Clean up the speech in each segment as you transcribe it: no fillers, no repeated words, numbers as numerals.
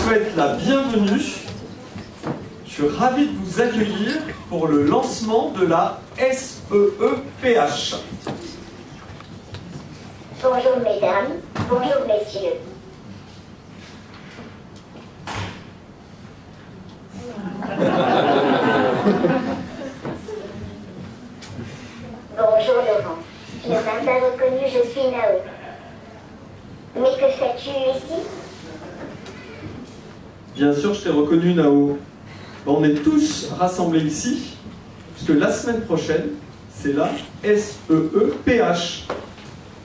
souhaite la bienvenue. Je suis ravi de vous accueillir pour le lancement de la SEEPH. Bonjour mesdames, bonjour messieurs. Bonjour Laurent. Tu ne m'as pas reconnu, je suis Nao. Mais que fais-tu ici? Bien sûr, je t'ai reconnu, Nao. On est tous rassemblés ici, puisque la semaine prochaine, c'est la SEEPH.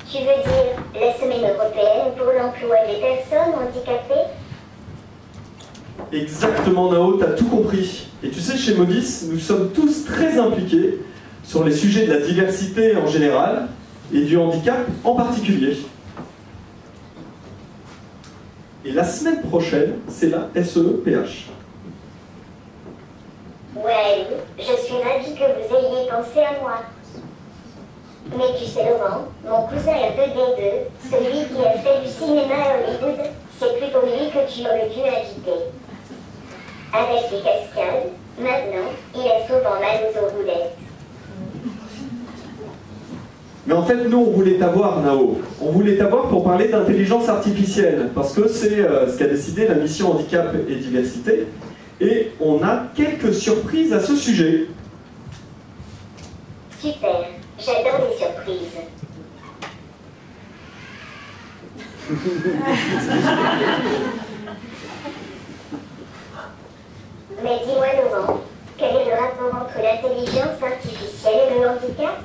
Tu veux dire la Semaine européenne pour l'emploi des personnes handicapées? Exactement, Nao, t'as tout compris. Et tu sais, chez Modis, nous sommes tous très impliqués sur les sujets de la diversité en général et du handicap en particulier. Et la semaine prochaine, c'est la SEEPH. Ouais, je suis ravie que vous ayez pensé à moi. Mais tu sais Laurent, mon cousin R2D2, celui qui a fait du cinéma à Hollywood, c'est plutôt lui que tu aurais dû inviter. Avec les cascades, maintenant, il a souvent mal aux roulettes. Mais en fait, nous, on voulait t'avoir, Nao. On voulait t'avoir pour parler d'intelligence artificielle, parce que c'est ce qu'a décidé la mission Handicap et Diversité. Et on a quelques surprises à ce sujet. Super, j'adore les surprises. Mais dis-moi Laurent, quel est le rapport entre l'intelligence artificielle et le handicap?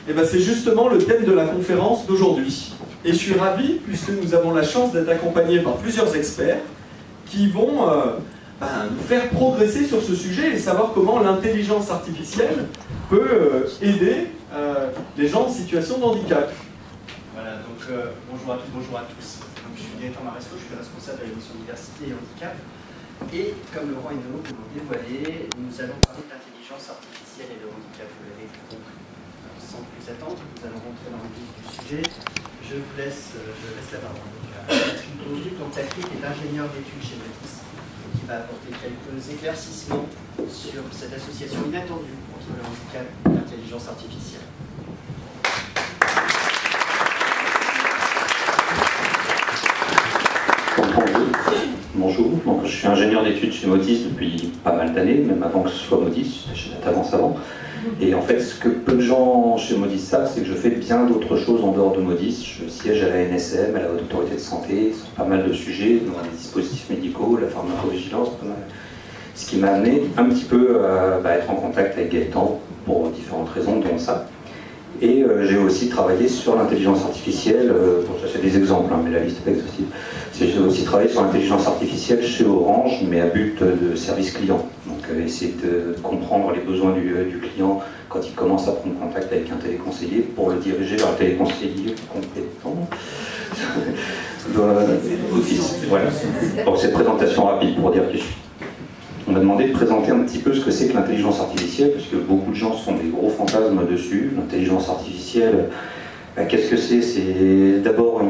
Et bien c'est justement le thème de la conférence d'aujourd'hui. Et je suis ravi, puisque nous avons la chance d'être accompagnés par plusieurs experts qui vont nous faire progresser sur ce sujet et savoir comment l'intelligence artificielle peut aider les gens en situation de handicap. Voilà, donc bonjour à tous, bonjour à tous. Donc, je suis Gaëtan Maresco, je suis responsable de la mission diversité et handicap. Et comme Laurent et Nao vous l'ont dévoilé, nous allons parler d'intelligence artificielle et de handicap, vous l'avez compris. Sans plus attendre, nous allons rentrer dans le vif du sujet. Je laisse la parole à Catherine Paudu. Donc Catherine est ingénieure d'études chez Modis, qui va apporter quelques éclaircissements sur cette association inattendue entre le handicap et l'intelligence artificielle. Bonjour, donc, je suis ingénieur d'études chez Modis depuis pas mal d'années, même avant que ce soit Modis, j'étais chez Datavance avant. Et en fait, ce que peu de gens chez Modis savent, c'est que je fais bien d'autres choses en dehors de Modis. Je siège à la NSM, à la Haute Autorité de Santé, sur pas mal de sujets, dans les dispositifs médicaux, la pharmacovigilance, pas mal. Ce qui m'a amené un petit peu à être en contact avec Gaëtan pour différentes raisons, dont ça. Et j'ai aussi travaillé sur l'intelligence artificielle, bon, ça c'est des exemples, hein, mais la liste n'est pas exhaustive. J'ai aussi travaillé sur l'intelligence artificielle chez Orange, mais à but de service client. Donc essayer de comprendre les besoins du client quand il commence à prendre contact avec un téléconseiller pour le diriger vers un téléconseiller compétent. Voilà. Donc cette présentation rapide pour dire qui je suis. On m'a demandé de présenter un petit peu ce que c'est que l'intelligence artificielle, parce que beaucoup de gens se font des gros fantasmes dessus. L'intelligence artificielle, qu'est-ce que c'est? C'est d'abord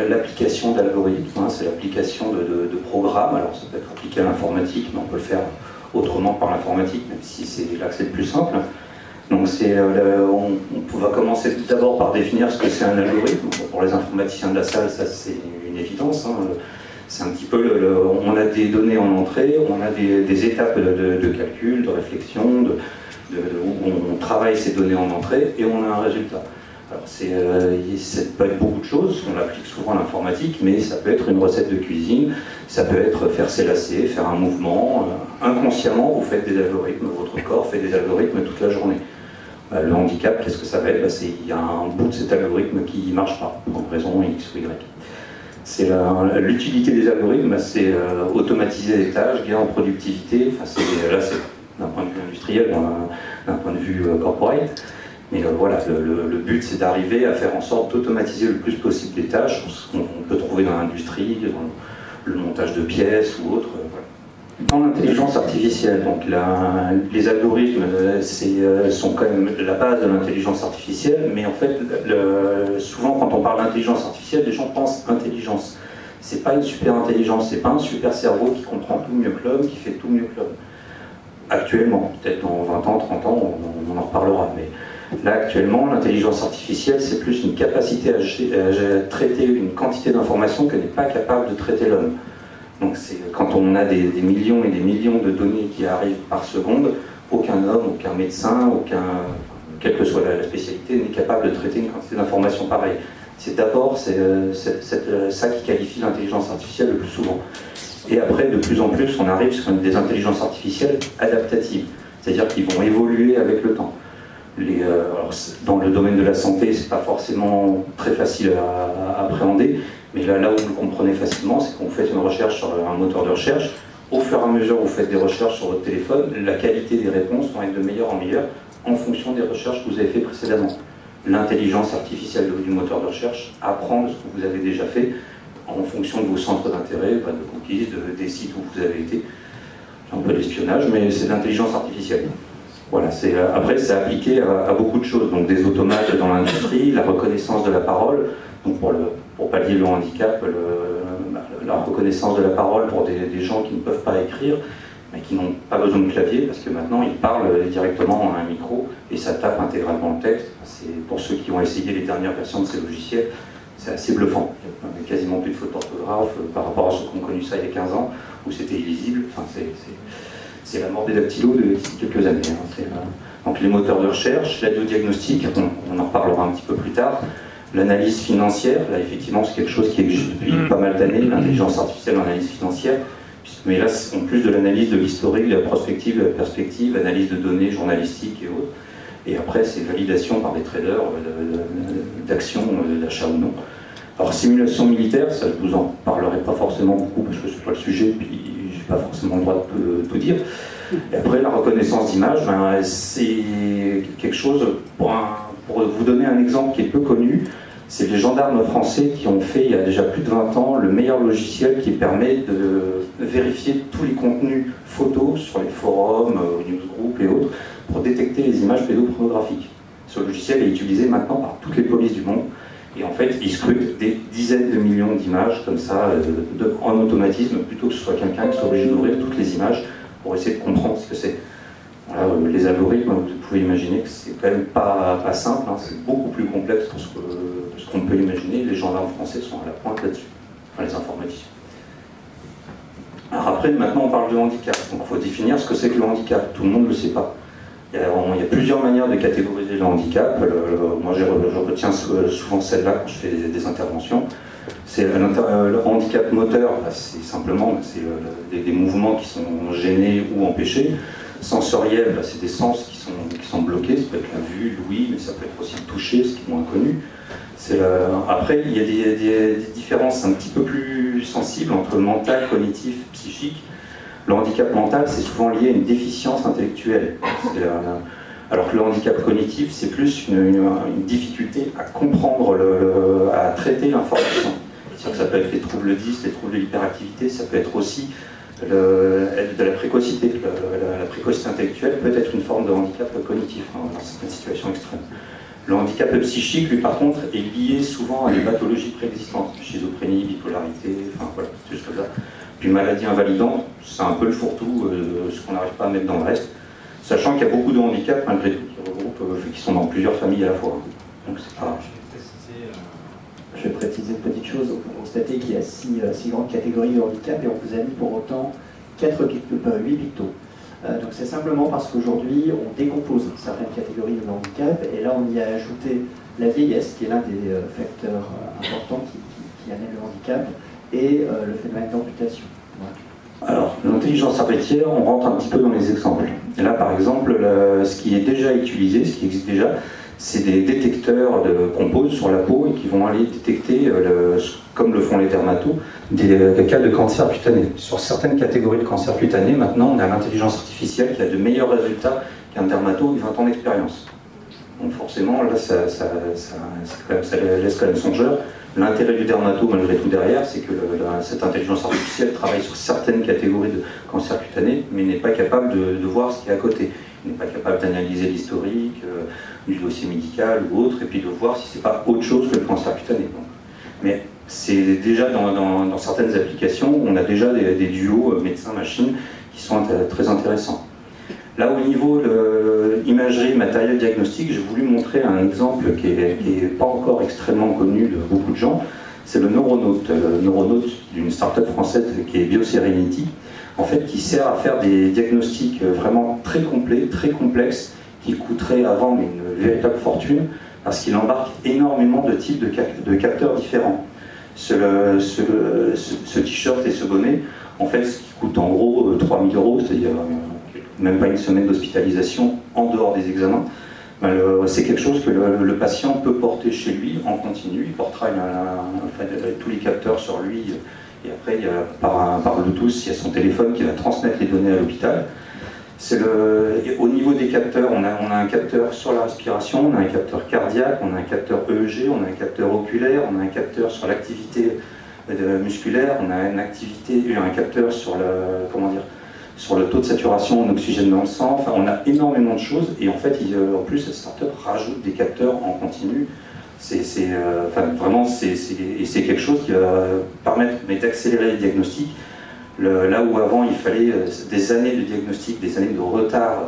l'application d'algorithmes, hein, c'est l'application de programmes. Alors ça peut être appliqué à l'informatique, mais on peut le faire autrement par l'informatique, même si c'est là que c'est le plus simple. Donc on va commencer d'abord par définir ce que c'est un algorithme. Pour les informaticiens de la salle, ça c'est une évidence. Hein. C'est un petit peu, on a des données en entrée, on a des étapes de calcul, de réflexion, où on travaille ces données en entrée et on a un résultat. Alors ça peut être beaucoup de choses, on applique souvent à l'informatique, mais ça peut être une recette de cuisine, ça peut être faire ses lacets, faire un mouvement. Inconsciemment, vous faites des algorithmes, votre corps fait des algorithmes toute la journée. Le handicap, qu'est-ce que ça va être? Il y a un bout de cet algorithme qui ne marche pas, pour une raison X ou Y. C'est l'utilité des algorithmes, c'est automatiser les tâches, gain en productivité. Enfin, là, c'est d'un point de vue industriel, d'un point de vue corporate. Mais voilà, le but, c'est d'arriver à faire en sorte d'automatiser le plus possible les tâches, ce qu'on peut trouver dans l'industrie, dans le montage de pièces ou autre. Voilà. Dans l'intelligence artificielle, donc les algorithmes sont quand même la base de l'intelligence artificielle, mais en fait, souvent quand on parle d'intelligence artificielle, les gens pensent intelligence. C'est pas une super intelligence, c'est pas un super cerveau qui comprend tout mieux que l'homme, qui fait tout mieux que l'homme. Actuellement, peut-être dans 20 ans, 30 ans, on en reparlera. Mais là, actuellement, l'intelligence artificielle, c'est plus une capacité à traiter une quantité d'informations que n'est pas capable de traiter l'homme. Donc quand on a des millions et des millions de données qui arrivent par seconde, aucun homme, aucun médecin, quelle que soit la spécialité, n'est capable de traiter une quantité d'informations pareille. C'est d'abord ça qui qualifie l'intelligence artificielle le plus souvent. Et après, de plus en plus, on arrive sur des intelligences artificielles adaptatives, c'est-à-dire qu'ils vont évoluer avec le temps. Alors, dans le domaine de la santé, c'est pas forcément très facile à appréhender, mais là où vous le comprenez facilement, c'est qu'on fait une recherche sur un moteur de recherche. Au fur et à mesure où vous faites des recherches sur votre téléphone, la qualité des réponses va être de meilleure en meilleure en fonction des recherches que vous avez faites précédemment. L'intelligence artificielle du moteur de recherche apprend de ce que vous avez déjà fait en fonction de vos centres d'intérêt, de cookies, des sites où vous avez été. C'est un peu l'espionnage, mais c'est de l'intelligence artificielle. Voilà, après, c'est appliqué à beaucoup de choses, donc des automates dans l'industrie, la reconnaissance de la parole, donc pour pallier le handicap, la reconnaissance de la parole pour des gens qui ne peuvent pas écrire, mais qui n'ont pas besoin de clavier, parce que maintenant ils parlent directement à un micro et ça tape intégralement le texte. Pour ceux qui ont essayé les dernières versions de ces logiciels, c'est assez bluffant. Il n'y a quasiment plus de fautes d'orthographe par rapport à ceux qui ont connu ça il y a 15 ans, où c'était illisible. Enfin, c'est la mort des dactylos d'ici quelques années. Donc les moteurs de recherche, l'aide au diagnostic, on en reparlera un petit peu plus tard. L'analyse financière, là effectivement c'est quelque chose qui existe depuis pas mal d'années, l'intelligence artificielle en analyse financière. Mais là, en plus de l'analyse de l'historique, de la prospective, de la perspective, analyse de données journalistiques et autres. Et après, c'est validation par des traders d'actions, d'achat ou non. Alors, simulation militaire, ça je vous en parlerai pas forcément beaucoup parce que c'est pas le sujet, puis j'ai pas forcément le droit de tout dire. Et après, la reconnaissance d'image, c'est quelque chose, pour vous donner un exemple qui est peu connu, c'est les gendarmes français qui ont fait, il y a déjà plus de 20 ans, le meilleur logiciel qui permet de vérifier tous les contenus photos sur les forums, newsgroups et autres, pour détecter les images pédopornographiques. Ce logiciel est utilisé maintenant par toutes les polices du monde, et en fait, il scrute des dizaines de millions d'images comme ça, en automatisme, plutôt que ce soit quelqu'un qui soit obligé d'ouvrir toutes les images pour essayer de comprendre ce que c'est. Voilà, les algorithmes, vous pouvez imaginer que c'est quand même pas simple, hein, c'est beaucoup plus complexe que ce qu'on peut imaginer. Les gendarmes français sont à la pointe là-dessus, enfin les informaticiens. Alors après, maintenant on parle de handicap, donc il faut définir ce que c'est que le handicap, tout le monde ne le sait pas. Il y a plusieurs manières de catégoriser le handicap, moi je retiens souvent celle-là quand je fais des interventions. C'est le handicap moteur, c'est simplement des mouvements qui sont gênés ou empêchés. Sensoriel, c'est des sens qui sont bloqués, ça peut être la vue, l'ouïe, mais ça peut être aussi le toucher, ce qui est moins connu. Après, il y a des différences un petit peu plus sensibles entre mental, cognitif, psychique. Le handicap mental, c'est souvent lié à une déficience intellectuelle. Alors que le handicap cognitif, c'est plus une difficulté à comprendre, à traiter l'information. C'est-à-dire que ça peut être les troubles 10, les troubles de l'hyperactivité, ça peut être aussi de la précocité. La précocité intellectuelle peut être une forme de handicap cognitif dans certaines situations extrêmes. Le handicap psychique, lui, par contre, est lié souvent à des pathologies préexistantes, schizophrénie, bipolarité, enfin voilà, c'est juste ça. Puis maladie invalidante, c'est un peu le fourre-tout, ce qu'on n'arrive pas à mettre dans le reste, sachant qu'il y a beaucoup de handicaps, malgré tout, qui sont dans plusieurs familles à la fois. Donc c'est pas... Je vais préciser une petite chose. Vous constatez qu'il y a six grandes catégories de handicap et on vous a mis pour autant 8 pictos. Donc c'est simplement parce qu'aujourd'hui on décompose certaines catégories de handicap et là on y a ajouté la vieillesse qui est l'un des facteurs importants qui amène le handicap et le phénomène d'amputation. Voilà. Alors l'intelligence artificielle, on rentre un petit peu dans les exemples. Et là par exemple, ce qui est déjà utilisé, ce qui existe déjà, c'est des détecteurs qu'on pose sur la peau et qui vont aller détecter, comme le font les dermatos, des cas de cancer cutané. Sur certaines catégories de cancer cutané, maintenant, on a l'intelligence artificielle qui a de meilleurs résultats qu'un dermato de 20 ans d'expérience. Donc forcément, là, ça laisse quand même songeur. L'intérêt du dermato, malgré tout derrière, c'est que cette intelligence artificielle travaille sur certaines catégories de cancer cutané, mais n'est pas capable de voir ce qui est à côté. Il n'est pas capable d'analyser l'historique, du dossier médical ou autre, et puis de voir si c'est pas autre chose que le cancer cutané. Mais c'est déjà dans certaines applications, on a déjà des duos médecin-machine qui sont très intéressants. Là, au niveau de imagerie, matériel diagnostic, j'ai voulu montrer un exemple qui n'est pas encore extrêmement connu de beaucoup de gens. C'est le Neuronaute. Le Neuronaute d'une start-up française qui est BioSerenity, en fait, qui sert à faire des diagnostics vraiment très complets, très complexes, qui coûteraient avant une véritable fortune, parce qu'il embarque énormément de types de capteurs différents. Ce t-shirt et ce bonnet, en fait, ce qui coûte en gros 3 000 €, c'est-à-dire même pas une semaine d'hospitalisation en dehors des examens, c'est quelque chose que le patient peut porter chez lui en continu. Il portera tous les capteurs sur lui, et après, par Bluetooth, il y a son téléphone qui va transmettre les données à l'hôpital. Au niveau des capteurs, on a un capteur sur la respiration, on a un capteur cardiaque, on a un capteur EEG, on a un capteur oculaire, on a un capteur sur l'activité musculaire, on a un capteur sur le taux de saturation en oxygène dans le sang. Enfin, on a énormément de choses, et en fait, en plus, cette start-up rajoute des capteurs en continu. C'est quelque chose qui va permettre d'accélérer les diagnostics. Là où avant il fallait des années de diagnostic, des années de retard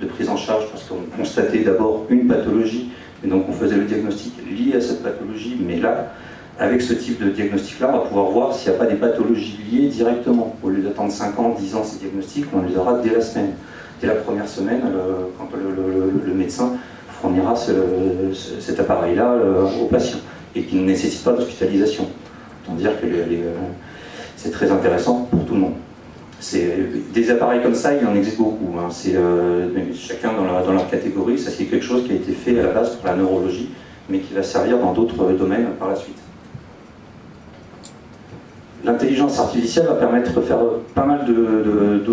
de prise en charge, parce qu'on constatait d'abord une pathologie, et donc on faisait le diagnostic lié à cette pathologie, mais là, avec ce type de diagnostic-là, on va pouvoir voir s'il n'y a pas des pathologies liées directement. Au lieu d'attendre 5 ans, 10 ans ces diagnostics, on les aura dès la semaine. Dès la première semaine, quand le médecin fournira cet appareil-là au patient, et qui ne nécessite pas d'hospitalisation. Autant dire que c'est très intéressant pour tout le monde. Des appareils comme ça, il en existe beaucoup. Hein. Chacun dans leur catégorie. Ça, c'est quelque chose qui a été fait à la base pour la neurologie, mais qui va servir dans d'autres domaines par la suite. L'intelligence artificielle va permettre de faire pas mal de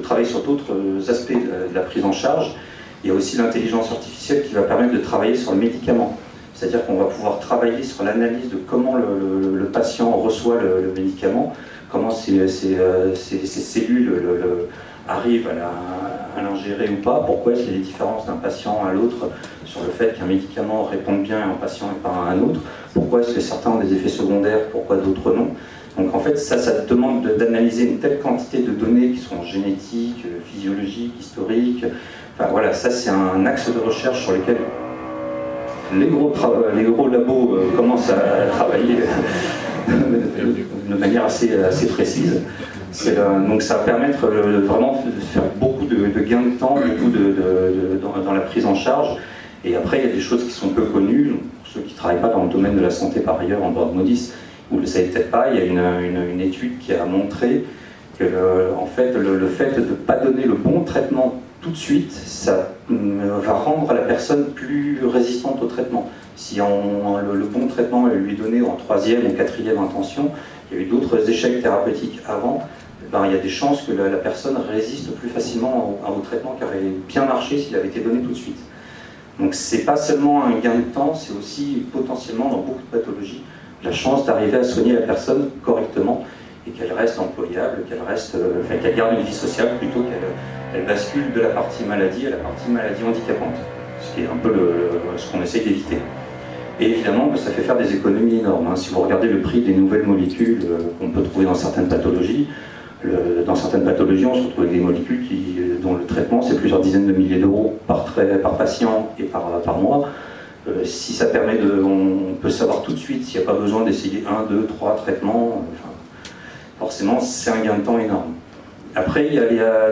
travailler sur d'autres aspects de la prise en charge. Il y a aussi l'intelligence artificielle qui va permettre de travailler sur le médicament. C'est-à-dire qu'on va pouvoir travailler sur l'analyse de comment le patient reçoit le médicament, comment ces cellules arrivent à l'ingérer ou pas, pourquoi est-ce qu'il y a des différences d'un patient à l'autre sur le fait qu'un médicament réponde bien à un patient et pas à un autre, pourquoi est-ce que certains ont des effets secondaires, pourquoi d'autres non. Donc en fait, ça demande d'analyser une telle quantité de données qui sont génétiques, physiologiques, historiques. Enfin voilà, ça c'est un axe de recherche sur lequel les gros labos commencent à travailler de manière assez précise. Donc ça va permettre vraiment de faire beaucoup de gains de temps, beaucoup dans la prise en charge. Et après, il y a des choses qui sont peu connues. Pour ceux qui ne travaillent pas dans le domaine de la santé par ailleurs, en droit de modis, vous ne le savez peut-être pas, il y a une étude qui a montré que en fait, le fait de ne pas donner le bon traitement tout de suite, ça va rendre la personne plus résistante au traitement. Si le bon traitement lui est donné en 3e ou 4e intention, il y a eu d'autres échecs thérapeutiques avant, il y a des chances que la personne résiste plus facilement au traitement qui aurait bien marché s'il avait été donné tout de suite. Donc c'est pas seulement un gain de temps, c'est aussi potentiellement dans beaucoup de pathologies la chance d'arriver à soigner la personne correctement et qu'elle reste employable, qu'elle garde une vie sociale plutôt qu'elle bascule de la partie maladie à la partie maladie handicapante, ce qui est un peu ce qu'on essaye d'éviter. Et évidemment, ça fait faire des économies énormes. Hein. Si vous regardez le prix des nouvelles molécules qu'on peut trouver dans certaines pathologies, on se retrouve avec des molécules dont le traitement c'est plusieurs dizaines de milliers d'euros par patient et par mois. Si ça permet on peut savoir tout de suite s'il n'y a pas besoin d'essayer 1, 2, 3 traitements, forcément c'est un gain de temps énorme. Après,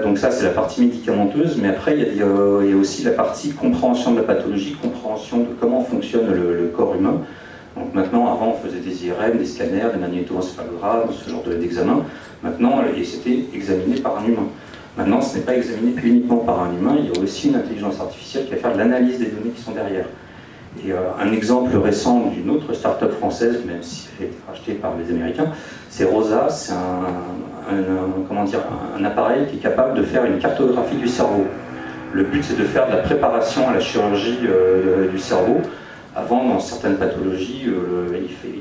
donc ça c'est la partie médicamenteuse, mais après il y a aussi la partie compréhension de la pathologie, compréhension de comment fonctionne le corps humain. Donc maintenant, avant on faisait des IRM, des scanners, des magnétoencéphalogrammes, ce genre d'examen. Maintenant, et c'était examiné par un humain. Maintenant, ce n'est pas examiné uniquement par un humain, il y a aussi une intelligence artificielle qui va faire de l'analyse des données qui sont derrière. Et un exemple récent d'une autre start-up française, même si elle a été rachetée par les Américains, c'est Rosa. C'est un appareil qui est capable de faire une cartographie du cerveau. Le but, c'est de faire de la préparation à la chirurgie du cerveau. Avant, dans certaines pathologies,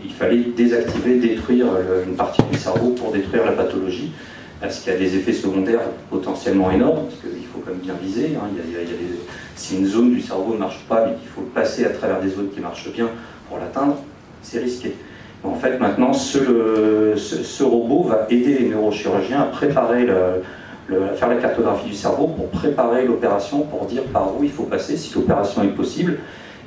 il fallait désactiver, détruire une partie du cerveau pour détruire la pathologie, parce qu'il y a des effets secondaires potentiellement énormes, parce qu'il faut quand même bien viser. Hein. Si une zone du cerveau ne marche pas, mais qu'il faut passer à travers des zones qui marchent bien pour l'atteindre, c'est risqué. En fait, maintenant, ce robot va aider les neurochirurgiens à préparer à faire la cartographie du cerveau pour préparer l'opération, pour dire par où il faut passer si l'opération est possible,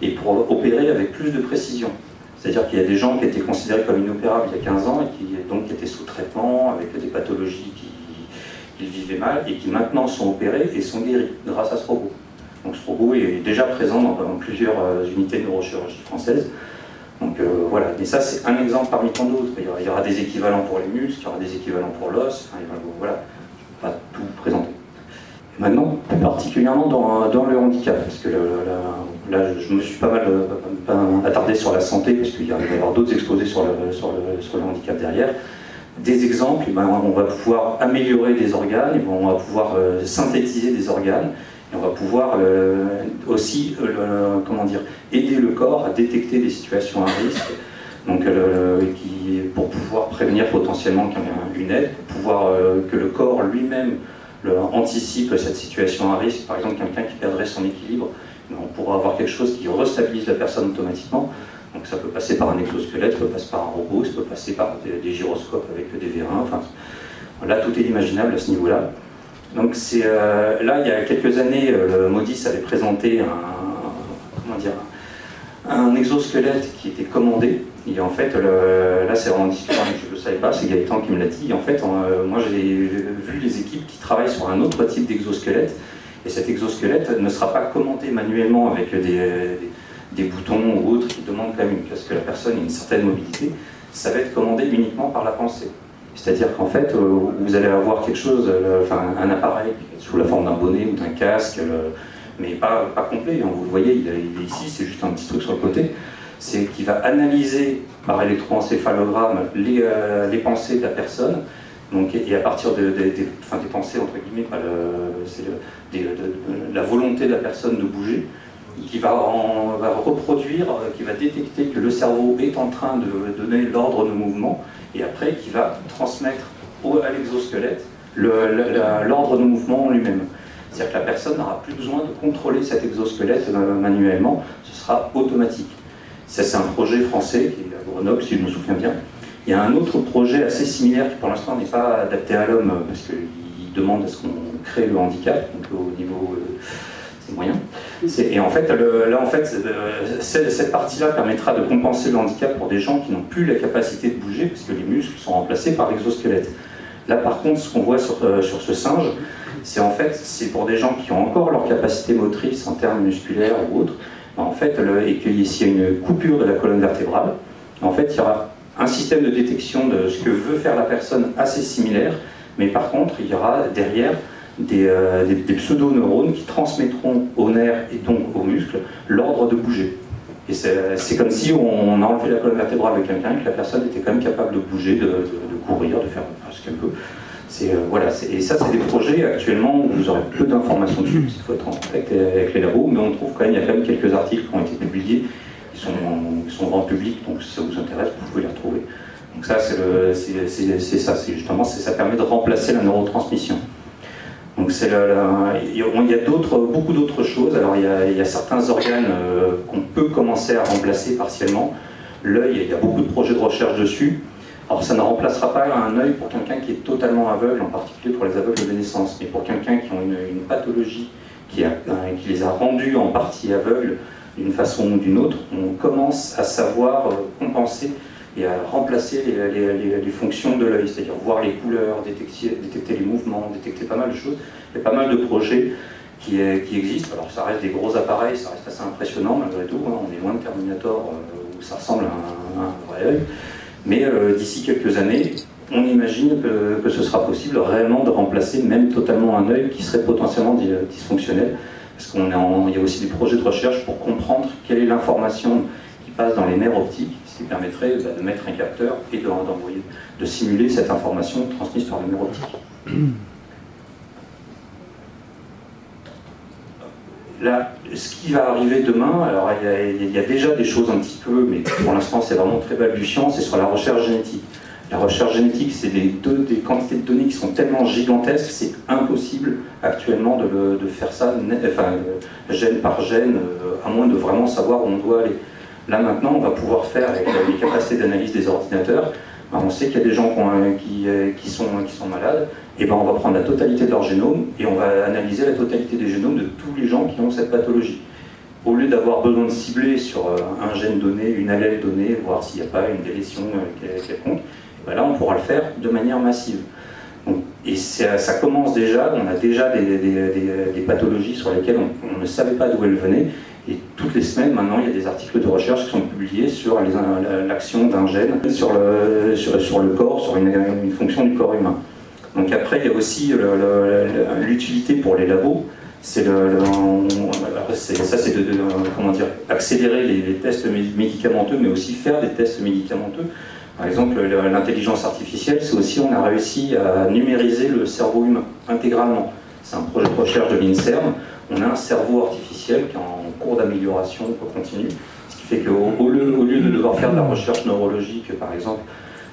et pour opérer avec plus de précision. C'est-à-dire qu'il y a des gens qui étaient considérés comme inopérables il y a 15 ans et qui donc étaient sous traitement avec des pathologies qu'ils vivaient mal et qui maintenant sont opérés et sont guéris grâce à ce robot. Donc ce robot est déjà présent dans plusieurs unités de neurochirurgie françaises. Donc voilà, et ça c'est un exemple parmi tant d'autres. Il y aura des équivalents pour les muscles, il y aura des équivalents pour l'os, enfin, voilà, je ne vais pas tout présenter. Et maintenant, plus particulièrement dans le handicap, parce que là je me suis pas mal attardé sur la santé, parce qu'il va y avoir d'autres exposés sur le handicap derrière. Des exemples, on va pouvoir améliorer des organes, on va pouvoir synthétiser des organes, et on va pouvoir aussi aider le corps à détecter des situations à risque, donc, pour pouvoir prévenir potentiellement une aide, pour pouvoir que le corps lui-même anticipe cette situation à risque. Par exemple, quelqu'un qui perdrait son équilibre, on pourra avoir quelque chose qui restabilise la personne automatiquement. Donc ça peut passer par un exosquelette, ça peut passer par un robot, ça peut passer par des gyroscopes avec des vérins, enfin, là tout est imaginable à ce niveau-là. Donc là, il y a quelques années, le Modis avait présenté un exosquelette qui était commandé. Et en fait, là c'est en discutant, je ne le savais pas, c'est Gaëtan qui me l'a dit. Et en fait, moi j'ai vu les équipes qui travaillent sur un autre type d'exosquelette. Et cet exosquelette ne sera pas commandé manuellement avec des boutons ou autres qui demandent quand même parce que la personne ait une certaine mobilité. Ça va être commandé uniquement par la pensée. C'est-à-dire qu'en fait, vous allez avoir quelque chose, un appareil sous la forme d'un bonnet ou d'un casque, mais pas complet. Hein. Vous le voyez, il est ici, c'est juste un petit truc sur le côté. C'est qu'il va analyser par électroencéphalogramme les pensées de la personne. Donc, et à partir des pensées, entre guillemets, la volonté de la personne de bouger, qui va reproduire, qui va détecter que le cerveau est en train de donner l'ordre de mouvement, et après qui va transmettre à l'exosquelette l'ordre de mouvement en lui-même. C'est-à-dire que la personne n'aura plus besoin de contrôler cet exosquelette manuellement, ce sera automatique. Ça, c'est un projet français qui est à Grenoble, si je me souviens bien. Il y a un autre projet assez similaire qui pour l'instant n'est pas adapté à l'homme, parce qu'il demande à ce qu'on crée le handicap, donc au niveau des moyens. Et en fait, cette partie-là permettra de compenser le handicap pour des gens qui n'ont plus la capacité de bouger, parce que les muscles sont remplacés par l'exosquelette. Là, par contre, ce qu'on voit sur ce singe, c'est pour des gens qui ont encore leur capacité motrice en termes musculaires ou autres, en fait, et qu'il y a une coupure de la colonne vertébrale, en fait, il y aura un système de détection de ce que veut faire la personne assez similaire, mais par contre, il y aura derrière des pseudo-neurones qui transmettront aux nerfs et donc aux muscles l'ordre de bouger. Et c'est comme si on a enlevé la colonne vertébrale de quelqu'un et que la personne était quand même capable de bouger, de courir, de faire ce qu'elle peut. Et ça, c'est des projets actuellement où vous aurez peu d'informations dessus, parce qu'il faut être en contact avec les labos, mais on trouve il y a quand même quelques articles qui ont été publiés, qui sont grand public, donc si ça vous intéresse, vous pouvez les retrouver. Donc ça, ça permet de remplacer la neurotransmission. Donc il y a beaucoup d'autres choses. Alors il y a certains organes qu'on peut commencer à remplacer partiellement. L'œil, il y a beaucoup de projets de recherche dessus. Alors ça ne remplacera pas un œil pour quelqu'un qui est totalement aveugle, en particulier pour les aveugles de naissance, mais pour quelqu'un qui a une pathologie qui les a rendus en partie aveugles d'une façon ou d'une autre, on commence à savoir compenser et à remplacer les fonctions de l'œil, c'est-à-dire voir les couleurs, détecter les mouvements, détecter pas mal de choses. Il y a pas mal de projets qui existent. Alors ça reste des gros appareils, ça reste assez impressionnant malgré tout, hein. On est loin de Terminator où ça ressemble à un vrai œil. Mais d'ici quelques années, on imagine que ce sera possible réellement de remplacer même totalement un œil qui serait potentiellement dysfonctionnel. Parce qu'il y a aussi des projets de recherche pour comprendre quelle est l'information qui passe dans les nerfs optiques, ce qui permettrait de mettre un capteur et de simuler cette information transmise par les nerfs optiques. Là, ce qui va arriver demain, alors il y a déjà des choses un petit peu, mais pour l'instant c'est vraiment très balbutiant, c'est sur la recherche génétique. La recherche génétique, c'est des quantités de données qui sont tellement gigantesques, c'est impossible actuellement de faire ça gène par gène, à moins de vraiment savoir où on doit aller. Là maintenant, on va pouvoir faire, avec les capacités d'analyse des ordinateurs, ben, on sait qu'il y a des gens qui sont malades, et ben, on va prendre la totalité de leur génome, et on va analyser la totalité des génomes de tous les gens qui ont cette pathologie. Au lieu d'avoir besoin de cibler sur un gène donné, une allèle donnée, voir s'il n'y a pas une délétion quelconque, ben là on pourra le faire de manière massive. Donc, et ça commence déjà, on a déjà des pathologies sur lesquelles on ne savait pas d'où elles venaient, et toutes les semaines maintenant il y a des articles de recherche qui sont publiés sur l'action d'un gène sur le corps, sur une fonction du corps humain. Donc après il y a aussi l'utilité pour les labos. C'est comment dire, accélérer les tests médicamenteux, mais aussi faire des tests médicamenteux. Par exemple, l'intelligence artificielle, c'est aussi, on a réussi à numériser le cerveau humain intégralement. C'est un projet de recherche de l'INSERM. On a un cerveau artificiel qui est en cours d'amélioration continue, ce qui fait qu'au lieu de devoir faire de la recherche neurologique, par exemple,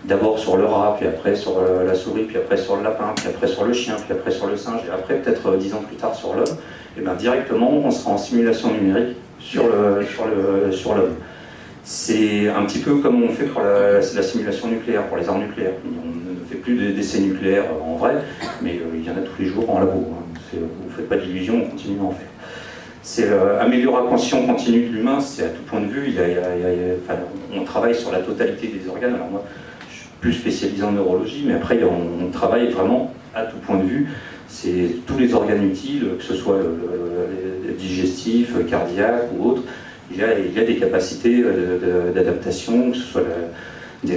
d'abord sur le rat, puis après sur la souris, puis après sur le lapin, puis après sur le chien, puis après sur le singe, et après peut-être 10 ans plus tard sur l'homme, et bien directement on sera en simulation numérique sur l'homme. C'est un petit peu comme on fait pour la simulation nucléaire, pour les armes nucléaires. On ne fait plus d'essais nucléaires en vrai, mais il y en a tous les jours en labo. Vous ne faites pas d'illusions, on continue à en faire. C'est l'amélioration continue de l'humain, c'est à tout point de vue. On travaille sur la totalité des organes. Alors moi, je suis plus spécialisé en neurologie, mais après on travaille vraiment à tout point de vue. C'est tous les organes utiles, que ce soit le digestif, cardiaque ou autre. Il y a des capacités d'adaptation, que ce soit de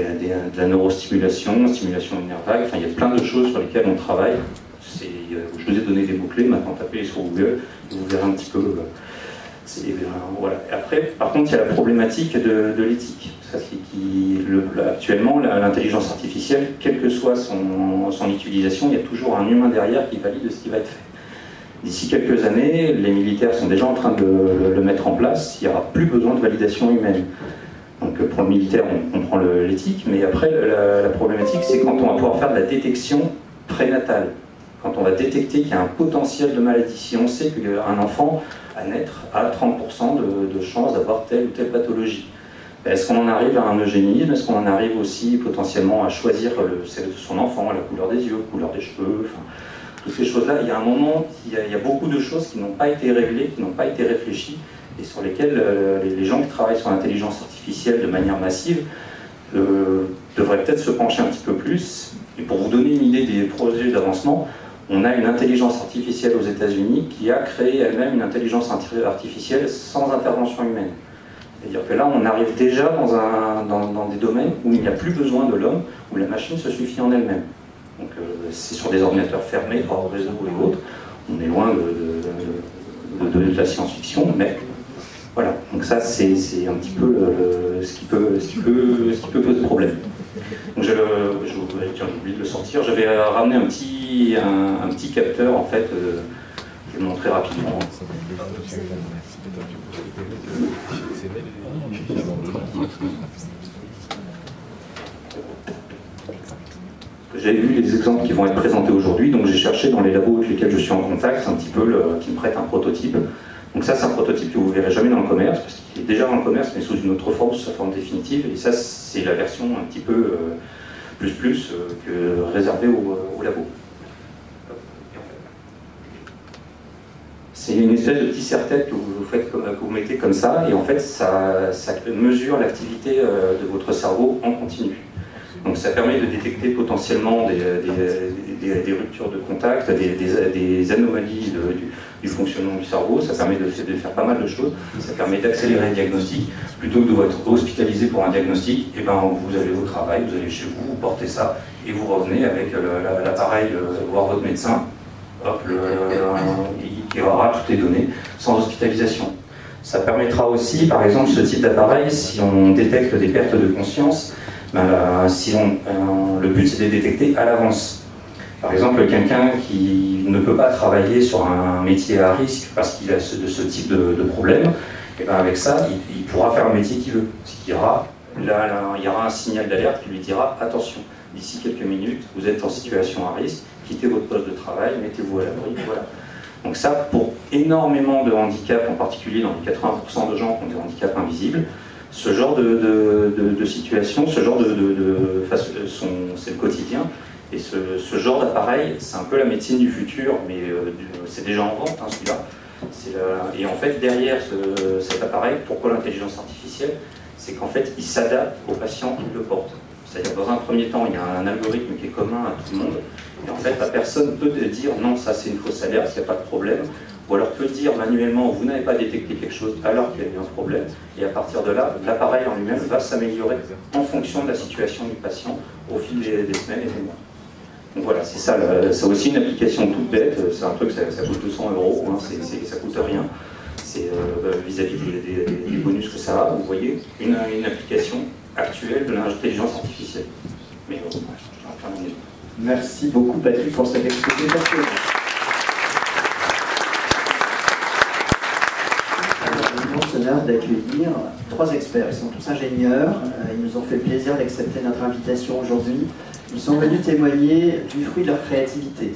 la neurostimulation, stimulation du nerf vague, enfin il y a plein de choses sur lesquelles on travaille. Je vous ai donné des mots-clés, maintenant tapez sur Google, vous verrez un petit peu. Voilà. Après, par contre, il y a la problématique de l'éthique. Actuellement, l'intelligence artificielle, quelle que soit son utilisation, il y a toujours un humain derrière qui valide ce qui va être fait. D'ici quelques années, les militaires sont déjà en train de le mettre en place, il n'y aura plus besoin de validation humaine. Donc pour le militaire, on comprend l'éthique, mais après, la problématique, c'est quand on va pouvoir faire de la détection prénatale. Quand on va détecter qu'il y a un potentiel de maladie. Si on sait qu'un enfant, à naître, a 30% de chances d'avoir telle ou telle pathologie, est-ce qu'on en arrive à un eugénisme? Est-ce qu'on en arrive aussi potentiellement à choisir son enfant, la couleur des yeux, la couleur des cheveux, enfin, toutes ces choses-là? Il y a un moment, il y a beaucoup de choses qui n'ont pas été révélées, qui n'ont pas été réfléchies, et sur lesquelles les gens qui travaillent sur l'intelligence artificielle de manière massive devraient peut-être se pencher un petit peu plus. Et pour vous donner une idée des projets d'avancement, on a une intelligence artificielle aux États-Unis qui a créé elle-même une intelligence artificielle sans intervention humaine. C'est-à-dire que là, on arrive déjà dans des domaines où il n'y a plus besoin de l'homme, où la machine se suffit en elle-même. Donc c'est sur des ordinateurs fermés, hors réseau et autres. On est loin de la science-fiction, mais voilà. Donc ça, c'est un petit peu ce qui peut poser problème. Donc j'ai oublié de le sortir. J'avais ramené un petit capteur, en fait, je vais le montrer rapidement. J'avais vu les exemples qui vont être présentés aujourd'hui, donc j'ai cherché dans les labos avec lesquels je suis en contact un petit peu qui me prêtent un prototype. Donc ça, c'est un prototype que vous ne verrez jamais dans le commerce, parce qu'il est déjà dans le commerce, mais sous une autre forme, sous sa forme définitive. Et ça, c'est la version un petit peu que réservée au labo. C'est une espèce de petit serre-tête que vous mettez comme ça, et en fait, ça mesure l'activité de votre cerveau en continu. Donc ça permet de détecter potentiellement des ruptures de contact, des anomalies du fonctionnement du cerveau. Ça permet de faire pas mal de choses. Ça permet d'accélérer le diagnostic. Plutôt que de être hospitalisé pour un diagnostic, et ben, vous allez au travail, vous allez chez vous, vous portez ça, et vous revenez avec l'appareil voir votre médecin, hop, qui aura toutes les données, sans hospitalisation. Ça permettra aussi, par exemple, ce type d'appareil, si on détecte des pertes de conscience, le but c'est de les détecter à l'avance. Par exemple, quelqu'un qui ne peut pas travailler sur un métier à risque parce qu'il a ce type de problème, et ben avec ça, il pourra faire le métier qu'il veut. Il y aura un signal d'alerte qui lui dira attention, d'ici quelques minutes, vous êtes en situation à risque, quittez votre poste de travail, mettez-vous à l'abri, voilà. Donc ça, pour énormément de handicaps, en particulier dans les 80% de gens qui ont des handicaps invisibles, Ce genre de situation, ce genre c'est le quotidien. Et ce genre d'appareil, c'est un peu la médecine du futur, mais c'est déjà en vente, hein, celui-là. Et en fait, derrière cet appareil, pourquoi l'intelligence artificielle? C'est qu'en fait, il s'adapte aux patients qui le portent. C'est-à-dire, dans un premier temps, il y a un algorithme qui est commun à tout le monde, et en fait, la personne peut dire non, ça c'est une fausse alerte, il n'y a pas de problème, ou alors peut dire manuellement, vous n'avez pas détecté quelque chose alors qu'il y a eu un problème, et à partir de là, l'appareil en lui-même va s'améliorer en fonction de la situation du patient au fil des semaines et des mois. Donc voilà, c'est ça, c'est aussi une application toute bête, c'est un truc, ça coûte 200 €, hein, ça coûte rien. C'est vis-à-vis des bonus que ça a, vous voyez, une application actuelle de l'intelligence artificielle. Mais bon, je vais faire mon idée. Merci beaucoup Patrick pour cette exposé passionnant. J'ai l'honneur d'accueillir 3 experts, ils sont tous ingénieurs, ils nous ont fait le plaisir d'accepter notre invitation aujourd'hui. Ils sont venus témoigner du fruit de leur créativité.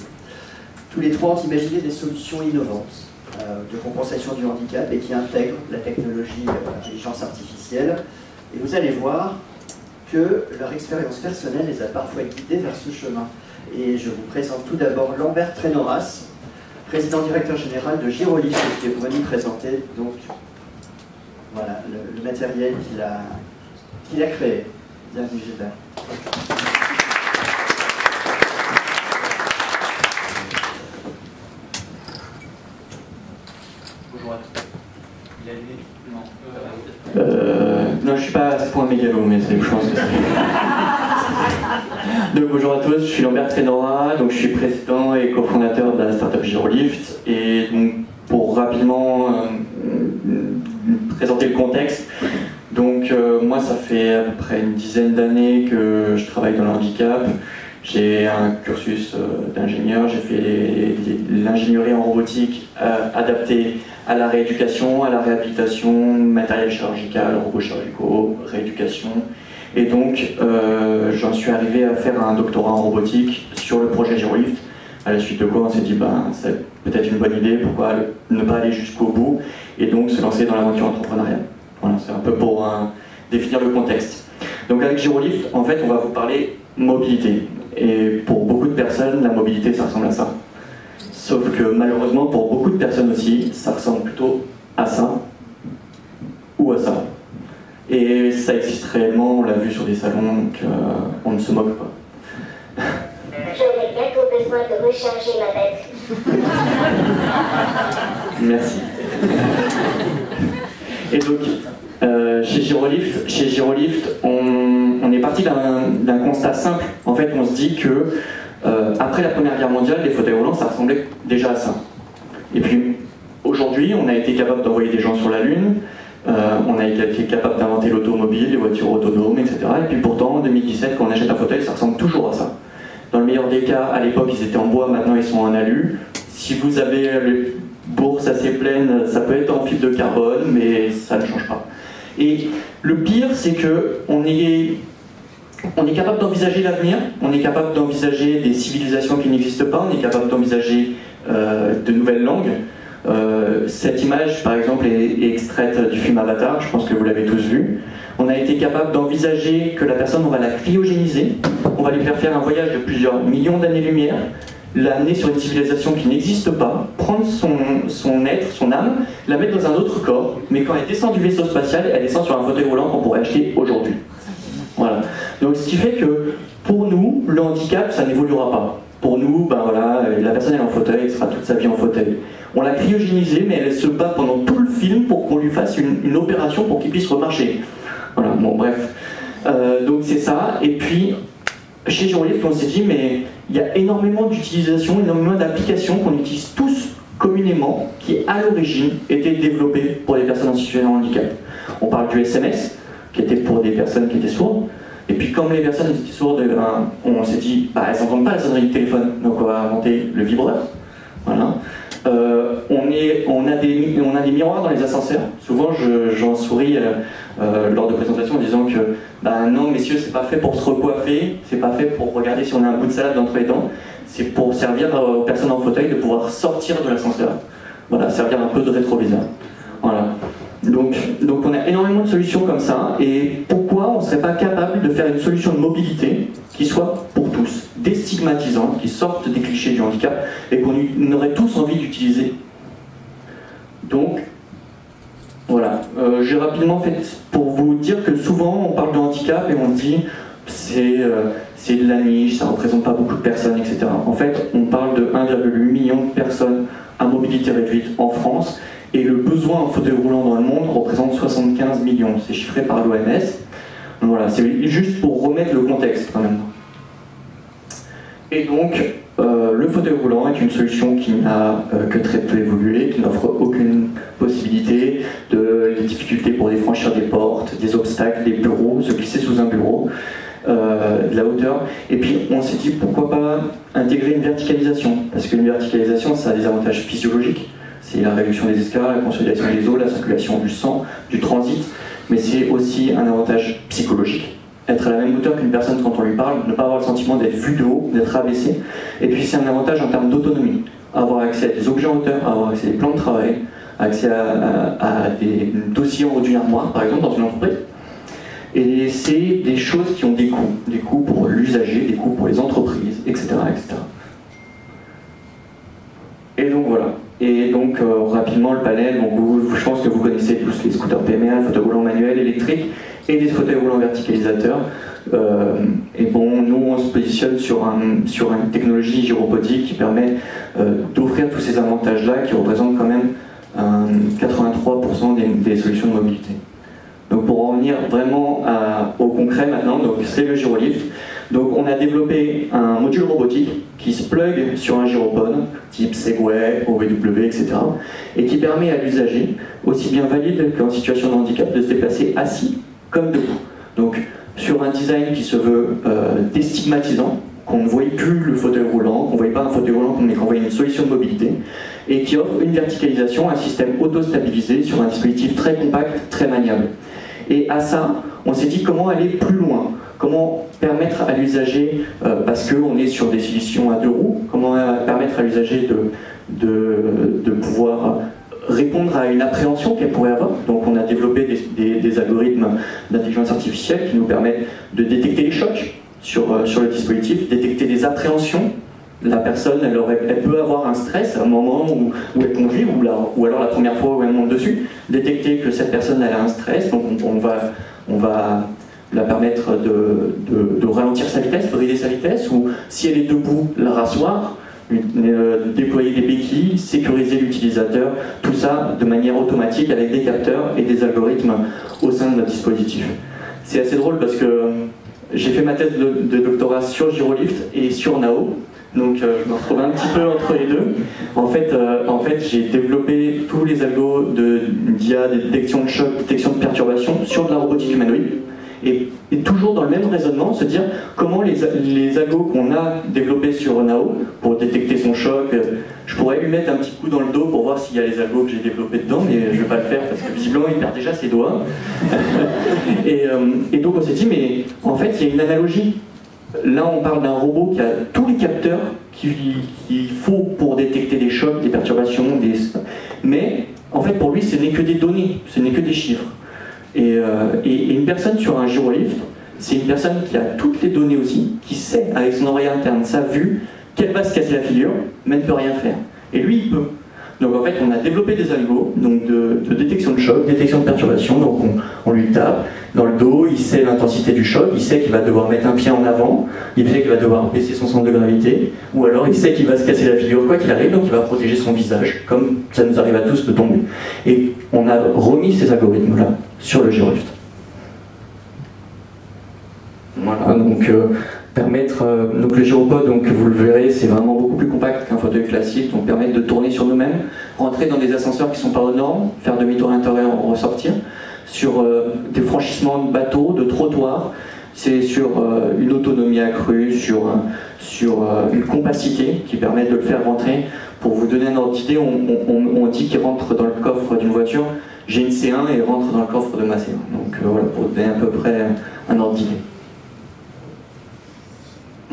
Tous les 3 ont imaginé des solutions innovantes de compensation du handicap et qui intègrent la technologie l'intelligence artificielle. Et vous allez voir que leur expérience personnelle les a parfois guidés vers ce chemin. Et je vous présente tout d'abord Lambert Trénoras, président directeur général de Girolift, qui est venu présenter donc, voilà, le matériel qu'il a créé. Bienvenue Gilbert. Bonjour à tous. Il a levé? Non. Non, je suis pas à ce point mégalo, mais je pense que c'est... Donc bonjour à tous, je suis Lambert Trénoras, donc je suis président et cofondateur de la startup Girolift. Et donc pour rapidement présenter le contexte, donc moi ça fait à peu près une dizaine d'années que je travaille dans le handicap. J'ai un cursus d'ingénieur, j'ai fait l'ingénierie en robotique adaptée à la rééducation, à la réhabilitation, matériel chirurgical, robots chirurgicaux, rééducation. Et donc j'en suis arrivé à faire un doctorat en robotique sur le projet Girolift, à la suite de quoi on s'est dit c'est peut-être une bonne idée, pourquoi ne pas aller jusqu'au bout, et donc se lancer dans l'aventure entrepreneuriale. Voilà, c'est un peu pour définir le contexte. Donc avec Girolift, en fait, on va vous parler mobilité. Et pour beaucoup de personnes, la mobilité, ça ressemble à ça. Sauf que malheureusement, pour beaucoup de personnes aussi, ça ressemble plutôt à ça ou à ça. Et ça existe réellement, on l'a vu sur des salons, donc on ne se moque pas. J'aurais bientôt besoin de recharger ma batterie. Merci. Et donc, chez Girolift, on est parti d'un constat simple. En fait, on se dit que après la Première Guerre mondiale, les fauteuils roulants, ça ressemblait déjà à ça. Et puis, aujourd'hui, on a été capable d'envoyer des gens sur la Lune, on a été capable d'inventer l'automobile, les voitures autonomes, etc. Et puis pourtant, en 2017, quand on achète un fauteuil, ça ressemble toujours à ça. Dans le meilleur des cas, à l'époque, ils étaient en bois, maintenant ils sont en alu. Si vous avez les bourses assez pleines, ça peut être en fibre de carbone, mais ça ne change pas. Et le pire, c'est que on est capable d'envisager l'avenir, on est capable d'envisager des civilisations qui n'existent pas, on est capable d'envisager de nouvelles langues. Cette image, par exemple, est extraite du film Avatar, je pense que vous l'avez tous vu. On a été capable d'envisager que la personne, on va la cryogéniser, on va lui faire un voyage de plusieurs millions d'années-lumière, l'amener sur une civilisation qui n'existe pas, prendre son être, son âme, la mettre dans un autre corps, mais quand elle descend du vaisseau spatial, elle descend sur un fauteuil roulant qu'on pourrait acheter aujourd'hui. Voilà. Donc ce qui fait que, pour nous, le handicap, ça n'évoluera pas. Pour nous, voilà, la personne est en fauteuil, elle sera toute sa vie en fauteuil. On l'a cryogénisée, mais elle se bat pendant tout le film pour qu'on lui fasse une opération pour qu'il puisse remarcher. Voilà, bon bref. Donc c'est ça, et puis chez Girolift, on s'est dit, mais il y a énormément d'utilisations, énormément d'applications qu'on utilise tous communément, qui à l'origine étaient développées pour des personnes en situation de handicap. On parle du SMS, qui était pour des personnes qui étaient sourdes, et puis comme les personnes étaient sourdes, on s'est dit, elles n'entendent pas la sonnerie du téléphone, donc on va inventer le vibreur. Voilà. On a des miroirs dans les ascenseurs. Souvent, j'en souris lors de présentations en disant que non, messieurs, c'est pas fait pour se recoiffer, c'est pas fait pour regarder si on a un bout de salade entre les dents, c'est pour servir aux personnes en fauteuil de pouvoir sortir de l'ascenseur. Voilà, servir un peu de rétroviseur. Voilà. Donc on a énormément de solutions comme ça, et pourquoi on ne serait pas capable de faire une solution de mobilité qui soit pour tous, déstigmatisante, qui sorte des clichés du handicap, et qu'on aurait tous envie d'utiliser. Donc, voilà. J'ai rapidement fait pour vous dire que souvent on parle de handicap et on dit c'est de la niche, ça ne représente pas beaucoup de personnes, etc. En fait, on parle de 1,8 million de personnes à mobilité réduite en France, et le besoin en fauteuil roulant dans le monde représente 75 millions. C'est chiffré par l'OMS. Voilà, c'est juste pour remettre le contexte quand même. Et donc, le fauteuil roulant est une solution qui n'a que très peu évolué, qui n'offre aucune possibilité de difficultés pour défranchir des portes, des obstacles, des bureaux, se glisser sous un bureau, de la hauteur. Et puis on s'est dit pourquoi pas intégrer une verticalisation, parce qu'une verticalisation ça a des avantages physiologiques, c'est la réduction des escales, la consolidation des os, la circulation du sang, du transit, mais c'est aussi un avantage psychologique. Être à la même hauteur qu'une personne quand on lui parle, ne pas avoir le sentiment d'être vu de haut, d'être abaissé. Et puis c'est un avantage en termes d'autonomie, avoir accès à des objets en hauteur, avoir accès à des plans de travail, accès à des dossiers en haut d'une armoire par exemple dans une entreprise. Et c'est des choses qui ont des coûts pour l'usager, des coûts pour les entreprises, etc. etc. Et donc voilà. Et donc rapidement le panel, donc je pense que vous connaissez tous les scooters PMA, les fauteuils roulants manuels, électriques et les fauteuils roulants verticalisateurs. Et bon, nous on se positionne sur une technologie gyropodique qui permet d'offrir tous ces avantages-là, qui représentent quand même 83% des solutions de mobilité. Donc pour en venir vraiment au concret maintenant, c'est le gyrolift. Donc on a développé un module robotique qui se plug sur un gyropode, type Segway, OVW, etc. et qui permet à l'usager, aussi bien valide qu'en situation de handicap, de se déplacer assis comme debout. Donc sur un design qui se veut déstigmatisant, qu'on ne voyait plus le fauteuil roulant, qu'on ne voyait pas un fauteuil roulant, mais qu'on voyait une solution de mobilité, et qui offre une verticalisation, un système auto-stabilisé sur un dispositif très compact, très maniable. Et à ça, on s'est dit comment aller plus loin, comment permettre à l'usager, parce qu'on est sur des solutions à deux roues, comment permettre à l'usager de pouvoir répondre à une appréhension qu'elle pourrait avoir. Donc on a développé des algorithmes d'intelligence artificielle qui nous permettent de détecter les chocs sur le dispositif, détecter des appréhensions. La personne, elle peut avoir un stress à un moment où elle conduit, ou alors la première fois où elle monte dessus, détecter que cette personne elle a un stress, donc on va la permettre de ralentir sa vitesse, de brider sa vitesse, ou si elle est debout, la rasseoir, déployer des béquilles, sécuriser l'utilisateur, tout ça de manière automatique avec des capteurs et des algorithmes au sein de notre dispositif. C'est assez drôle parce que j'ai fait ma thèse de doctorat sur Gyrolift et sur Nao. Donc je me retrouve un petit peu entre les deux. En fait j'ai développé tous les algos d'IA, de détection de choc, détection de perturbation sur de la robotique humanoïde. Et toujours dans le même raisonnement, se dire comment les algos qu'on a développés sur Nao pour détecter son choc, je pourrais lui mettre un petit coup dans le dos pour voir s'il y a les algos que j'ai développés dedans, mais je ne vais pas le faire parce que visiblement il perd déjà ses doigts. et donc on s'est dit, mais en fait il y a une analogie. Là, on parle d'un robot qui a tous les capteurs qu'il faut pour détecter des chocs, des perturbations, mais en fait, pour lui, ce n'est que des données, ce n'est que des chiffres. Et une personne sur un gyrolift, c'est une personne qui a toutes les données aussi, qui sait, avec son oreille interne, sa vue, qu'elle va se casser la figure, mais ne peut rien faire. Et lui, il peut. Donc en fait, on a développé des algos donc de détection de choc, détection de perturbation, donc on lui tape dans le dos, il sait l'intensité du choc, il sait qu'il va devoir mettre un pied en avant, il sait qu'il va devoir baisser son centre de gravité, ou alors il sait qu'il va se casser la figure quoi qu'il arrive, donc il va protéger son visage, comme ça nous arrive à tous de tomber. Et on a remis ces algorithmes-là sur le gyrolift. Voilà, donc donc le gyropode, donc vous le verrez, c'est vraiment beaucoup plus compact qu'un fauteuil classique, donc permettre de tourner sur nous-mêmes, rentrer dans des ascenseurs qui ne sont pas aux normes, faire demi-tour à l'intérieur, ressortir, sur des franchissements de bateaux, de trottoirs, c'est sur une autonomie accrue, sur une compacité qui permet de le faire rentrer. Pour vous donner un ordre d'idée, on dit qu'il rentre dans le coffre d'une voiture, j'ai une C1 et il rentre dans le coffre de ma C1. Donc voilà, pour donner à peu près un ordre d'idée.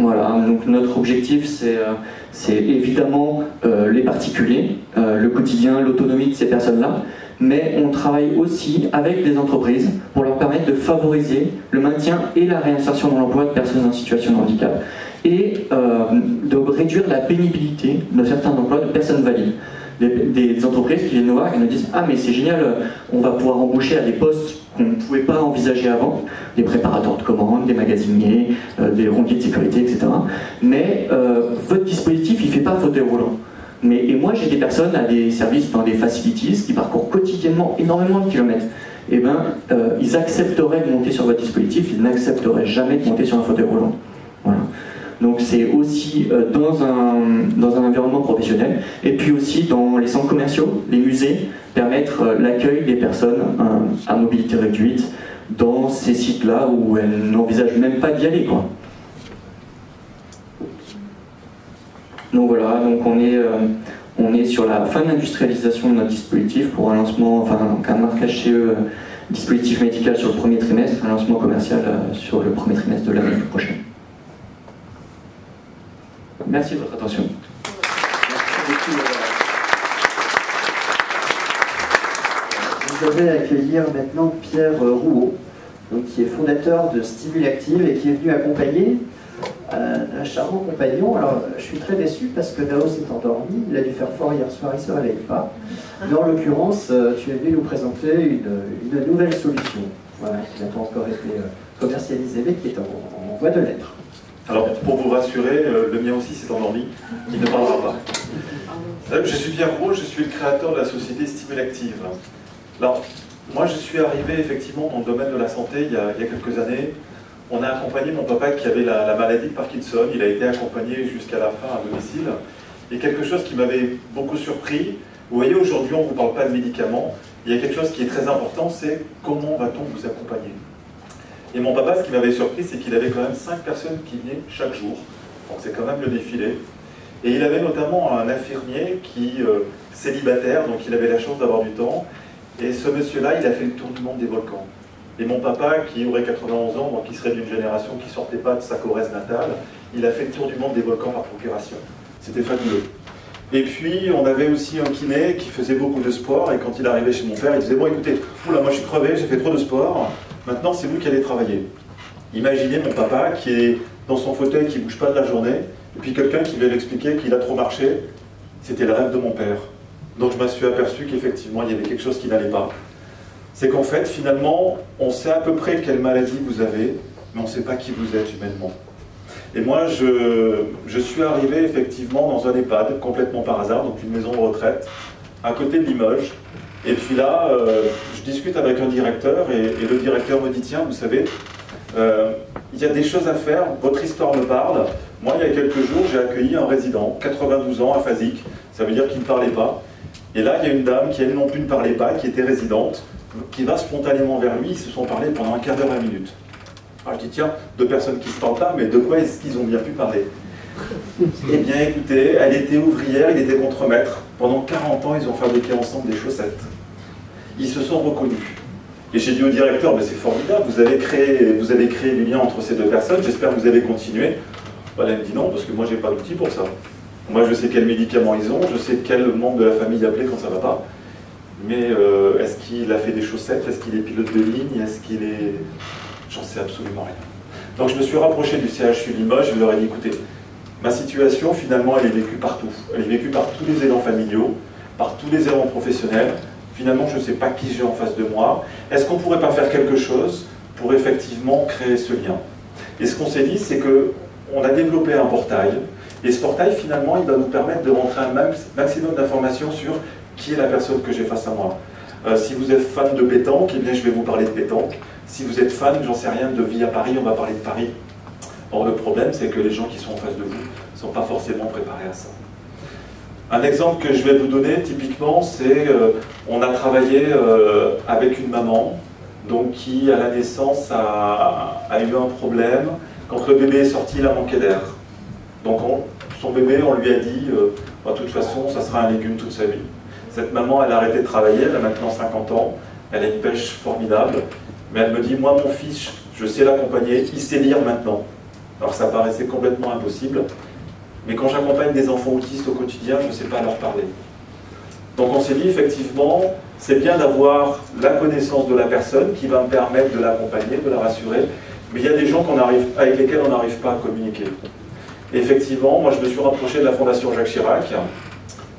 Voilà, donc notre objectif c'est évidemment les particuliers, le quotidien, l'autonomie de ces personnes-là, mais on travaille aussi avec les entreprises pour leur permettre de favoriser le maintien et la réinsertion dans l'emploi de personnes en situation de handicap et de réduire la pénibilité de certains emplois de personnes valides. Des entreprises qui viennent nous voir et nous disent « Ah mais c'est génial, on va pouvoir embaucher à des postes qu'on ne pouvait pas envisager avant, des préparateurs de commandes, des magasiniers, des rondiers de sécurité, etc. Mais votre dispositif, il ne fait pas fauteuil roulant. Et moi j'ai des personnes à des services dans des facilities qui parcourent quotidiennement énormément de kilomètres. Eh bien, ils accepteraient de monter sur votre dispositif, ils n'accepteraient jamais de monter sur un fauteuil roulant. Voilà. Donc c'est aussi dans un environnement professionnel, et puis aussi dans les centres commerciaux, les musées, permettre l'accueil des personnes à mobilité réduite dans ces sites-là où elles n'envisagent même pas d'y aller, quoi. Donc voilà, donc on est sur la fin de l'industrialisation de notre dispositif pour un lancement, enfin un marquage CE dispositif médical sur le premier trimestre, un lancement commercial sur le premier trimestre de l'année prochaine. Merci de votre attention. Merci beaucoup. Je vais accueillir maintenant Pierre Rouault, donc, qui est fondateur de Stimulactive et qui est venu accompagner un charmant compagnon. Alors, je suis très déçu parce que Dao s'est endormi, il a dû faire fort hier soir, il ne se réveille pas. Mais en l'occurrence, tu es venu nous présenter une nouvelle solution, voilà, qui n'a pas encore été commercialisée, mais qui est en voie de l'être. Alors, pour vous rassurer, le mien aussi s'est endormi, il ne parlera pas. Je suis Pierre Rouault, je suis le créateur de la société Stimulactive. Alors, moi je suis arrivé effectivement dans le domaine de la santé il y a quelques années. On a accompagné mon papa qui avait la maladie de Parkinson, il a été accompagné jusqu'à la fin à domicile. Et quelque chose qui m'avait beaucoup surpris, vous voyez aujourd'hui on ne vous parle pas de médicaments, il y a quelque chose qui est très important, c'est comment va-t-on vous accompagner. Et mon papa, ce qui m'avait surpris, c'est qu'il avait quand même 5 personnes qui venaient chaque jour. Donc c'est quand même le défilé. Et il avait notamment un infirmier qui, célibataire, donc il avait la chance d'avoir du temps. Et ce monsieur-là, il a fait le tour du monde des volcans. Et mon papa, qui aurait 91 ans, donc qui serait d'une génération qui ne sortait pas de sa Corrèze natale, il a fait le tour du monde des volcans par procuration. C'était fabuleux. Et puis, on avait aussi un kiné qui faisait beaucoup de sport. Et quand il arrivait chez mon père, il disait « Bon, écoutez, oula, moi je suis crevé, j'ai fait trop de sport. Maintenant, c'est vous qui allez travailler. » Imaginez mon papa qui est dans son fauteuil, qui ne bouge pas de la journée, et puis quelqu'un qui vient lui expliquer qu'il a trop marché. C'était le rêve de mon père. Donc je me suis aperçu qu'effectivement, il y avait quelque chose qui n'allait pas. C'est qu'en fait, finalement, on sait à peu près quelle maladie vous avez, mais on ne sait pas qui vous êtes humainement. Et moi, je suis arrivé effectivement dans un EHPAD, complètement par hasard, donc une maison de retraite, à côté de Limoges. Et puis là, je discute avec un directeur, et le directeur me dit « Tiens, vous savez, il y a des choses à faire, votre histoire me parle. Moi, il y a quelques jours, j'ai accueilli un résident, 92 ans, aphasique, ça veut dire qu'il ne parlait pas. Et là, il y a une dame qui, elle non plus, ne parlait pas, qui était résidente, qui va spontanément vers lui, ils se sont parlé pendant un quart d'heure, 20 minutes. Alors je dis, tiens, 2 personnes qui se parlent pas, mais de quoi est-ce qu'ils ont bien pu parler? Eh bien, écoutez, elle était ouvrière, il était contremaître. Pendant 40 ans, ils ont fabriqué ensemble des chaussettes. Ils se sont reconnus. Et j'ai dit au directeur, mais c'est formidable, vous avez créé du lien entre ces 2 personnes, j'espère que vous allez continuer. Voilà, elle me dit non, parce que moi, j'ai pas d'outils pour ça. Moi, je sais quels médicaments ils ont, je sais quel membre de la famille appeler quand ça va pas. Mais est-ce qu'il a fait des chaussettes? Est-ce qu'il est pilote de ligne? Est-ce qu'il est... J'en sais absolument rien. Donc je me suis rapproché du CHU Limoges, je leur ai dit, écoutez, ma situation, finalement, elle est vécue partout. Elle est vécue par tous les aidants familiaux, par tous les aidants professionnels. Finalement, je ne sais pas qui j'ai en face de moi. Est-ce qu'on ne pourrait pas faire quelque chose pour effectivement créer ce lien? Et ce qu'on s'est dit, c'est qu'on a développé un portail. Et ce portail, finalement, il va nous permettre de rentrer un maximum d'informations sur qui est la personne que j'ai face à moi. Si vous êtes fan de pétanque, eh bien, je vais vous parler de pétanque. Si vous êtes fan, j'en sais rien, de vie à Paris, on va parler de Paris. Or, le problème, c'est que les gens qui sont en face de vous ne sont pas forcément préparés à ça. Un exemple que je vais vous donner, typiquement, c'est on a travaillé avec une maman donc, qui, à la naissance, a eu un problème. Quand le bébé est sorti, il a manqué d'air. Donc, son bébé, on lui a dit, de toute façon, ça sera un légume toute sa vie. Cette maman, elle a arrêté de travailler, elle a maintenant 50 ans, elle a une pêche formidable, mais elle me dit, moi, mon fils, je sais l'accompagner, il sait lire maintenant. Alors, ça paraissait complètement impossible. Mais quand j'accompagne des enfants autistes au quotidien, je ne sais pas leur parler. Donc on s'est dit effectivement, c'est bien d'avoir la connaissance de la personne qui va me permettre de l'accompagner, de la rassurer, mais il y a des gens avec lesquels on n'arrive pas à communiquer. Et effectivement, moi je me suis rapproché de la Fondation Jacques Chirac,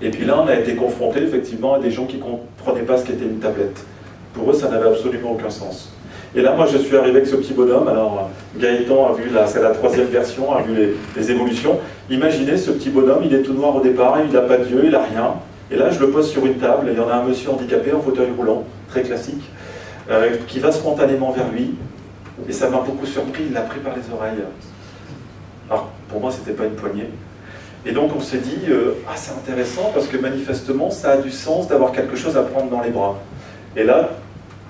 et puis là on a été confronté effectivement à des gens qui ne comprenaient pas ce qu'était une tablette. Pour eux, ça n'avait absolument aucun sens. Et là, moi, je suis arrivé avec ce petit bonhomme. Alors, Gaëtan a vu, c'est la 3e version, a vu les évolutions. Imaginez ce petit bonhomme, il est tout noir au départ, il n'a pas d'yeux, il n'a rien. Et là, je le pose sur une table, et il y en a un monsieur handicapé en fauteuil roulant, très classique, qui va spontanément vers lui. Et ça m'a beaucoup surpris, il l'a pris par les oreilles. Alors, pour moi, c'était pas une poignée. Et donc, on s'est dit, ah, c'est intéressant, parce que manifestement, ça a du sens d'avoir quelque chose à prendre dans les bras. Et là,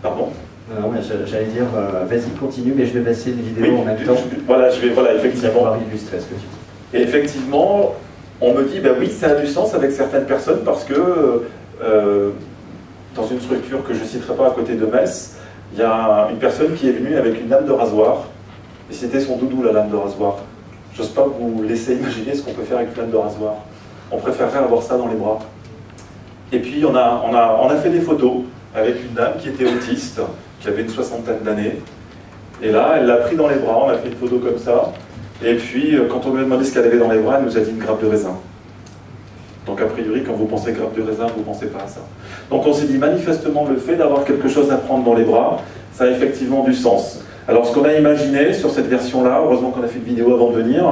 pardon. Non, mais j'allais dire, vas-y, continue, mais je vais passer une vidéo en même temps. Voilà, effectivement. Pour illustrer ce que tu dis. Et effectivement, on me dit, ben oui, ça a du sens avec certaines personnes parce que dans une structure que je ne citerai pas à côté de Metz, il y a une personne qui est venue avec une lame de rasoir, et c'était son doudou, la lame de rasoir. J'ose pas vous laisser imaginer ce qu'on peut faire avec une lame de rasoir. On préférerait avoir ça dans les bras. Et puis on a fait des photos avec une dame qui était autiste, qui avait une 60aine d'années. Et là, elle l'a pris dans les bras, on a fait une photo comme ça. Et puis, quand on lui a demandé ce qu'elle avait dans les bras, elle nous a dit une grappe de raisin. Donc, a priori, quand vous pensez grappe de raisin, vous ne pensez pas à ça. Donc, on s'est dit, manifestement, le fait d'avoir quelque chose à prendre dans les bras, ça a effectivement du sens. Alors, ce qu'on a imaginé sur cette version-là, heureusement qu'on a fait une vidéo avant de venir,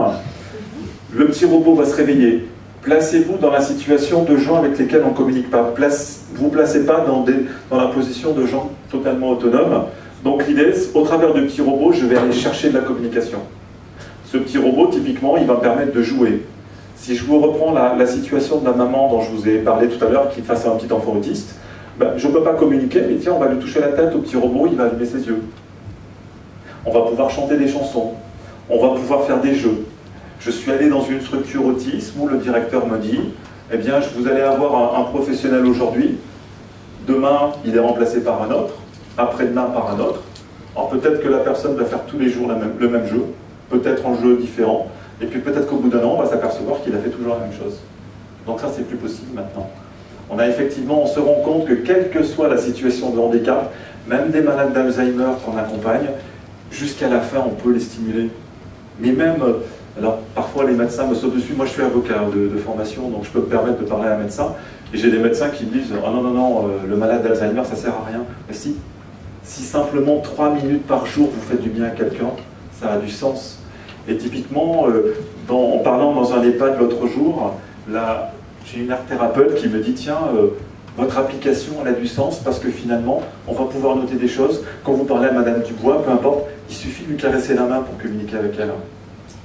le petit robot va se réveiller. Placez-vous dans la situation de gens avec lesquels on ne communique pas. Vous ne placez pas dans la position de gens totalement autonomes. Donc l'idée, au travers du petit robot, je vais aller chercher de la communication. Ce petit robot, typiquement, il va me permettre de jouer. Si je vous reprends la situation de la maman dont je vous ai parlé tout à l'heure, qui est face à un petit enfant autiste, ben, je ne peux pas communiquer, mais tiens, on va lui toucher la tête au petit robot, il va allumer ses yeux. On va pouvoir chanter des chansons. On va pouvoir faire des jeux. Je suis allé dans une structure autisme où le directeur me dit « Eh bien, vous allez avoir un professionnel aujourd'hui, demain, il est remplacé par un autre, après-demain par un autre. Alors peut-être que la personne va faire tous les jours le même jeu, peut-être en jeu différent, et puis peut-être qu'au bout d'un an, on va s'apercevoir qu'il a fait toujours la même chose. Donc ça, c'est plus possible maintenant. On se rend compte que quelle que soit la situation de handicap, même des malades d'Alzheimer qu'on accompagne, jusqu'à la fin, on peut les stimuler. Mais même... Alors, parfois, les médecins me sautent dessus. Moi, je suis avocat de formation, donc je peux me permettre de parler à un médecin. Et j'ai des médecins qui me disent « Ah non, non, non, le malade d'Alzheimer, ça ne sert à rien. » Mais si simplement 3 minutes par jour, vous faites du bien à quelqu'un, ça a du sens. Et typiquement, en parlant dans un EHPAD l'autre jour, j'ai une art thérapeute qui me dit « Tiens, votre application, elle a du sens parce que finalement, on va pouvoir noter des choses. Quand vous parlez à Madame Dubois, peu importe, il suffit de lui caresser la main pour communiquer avec elle. »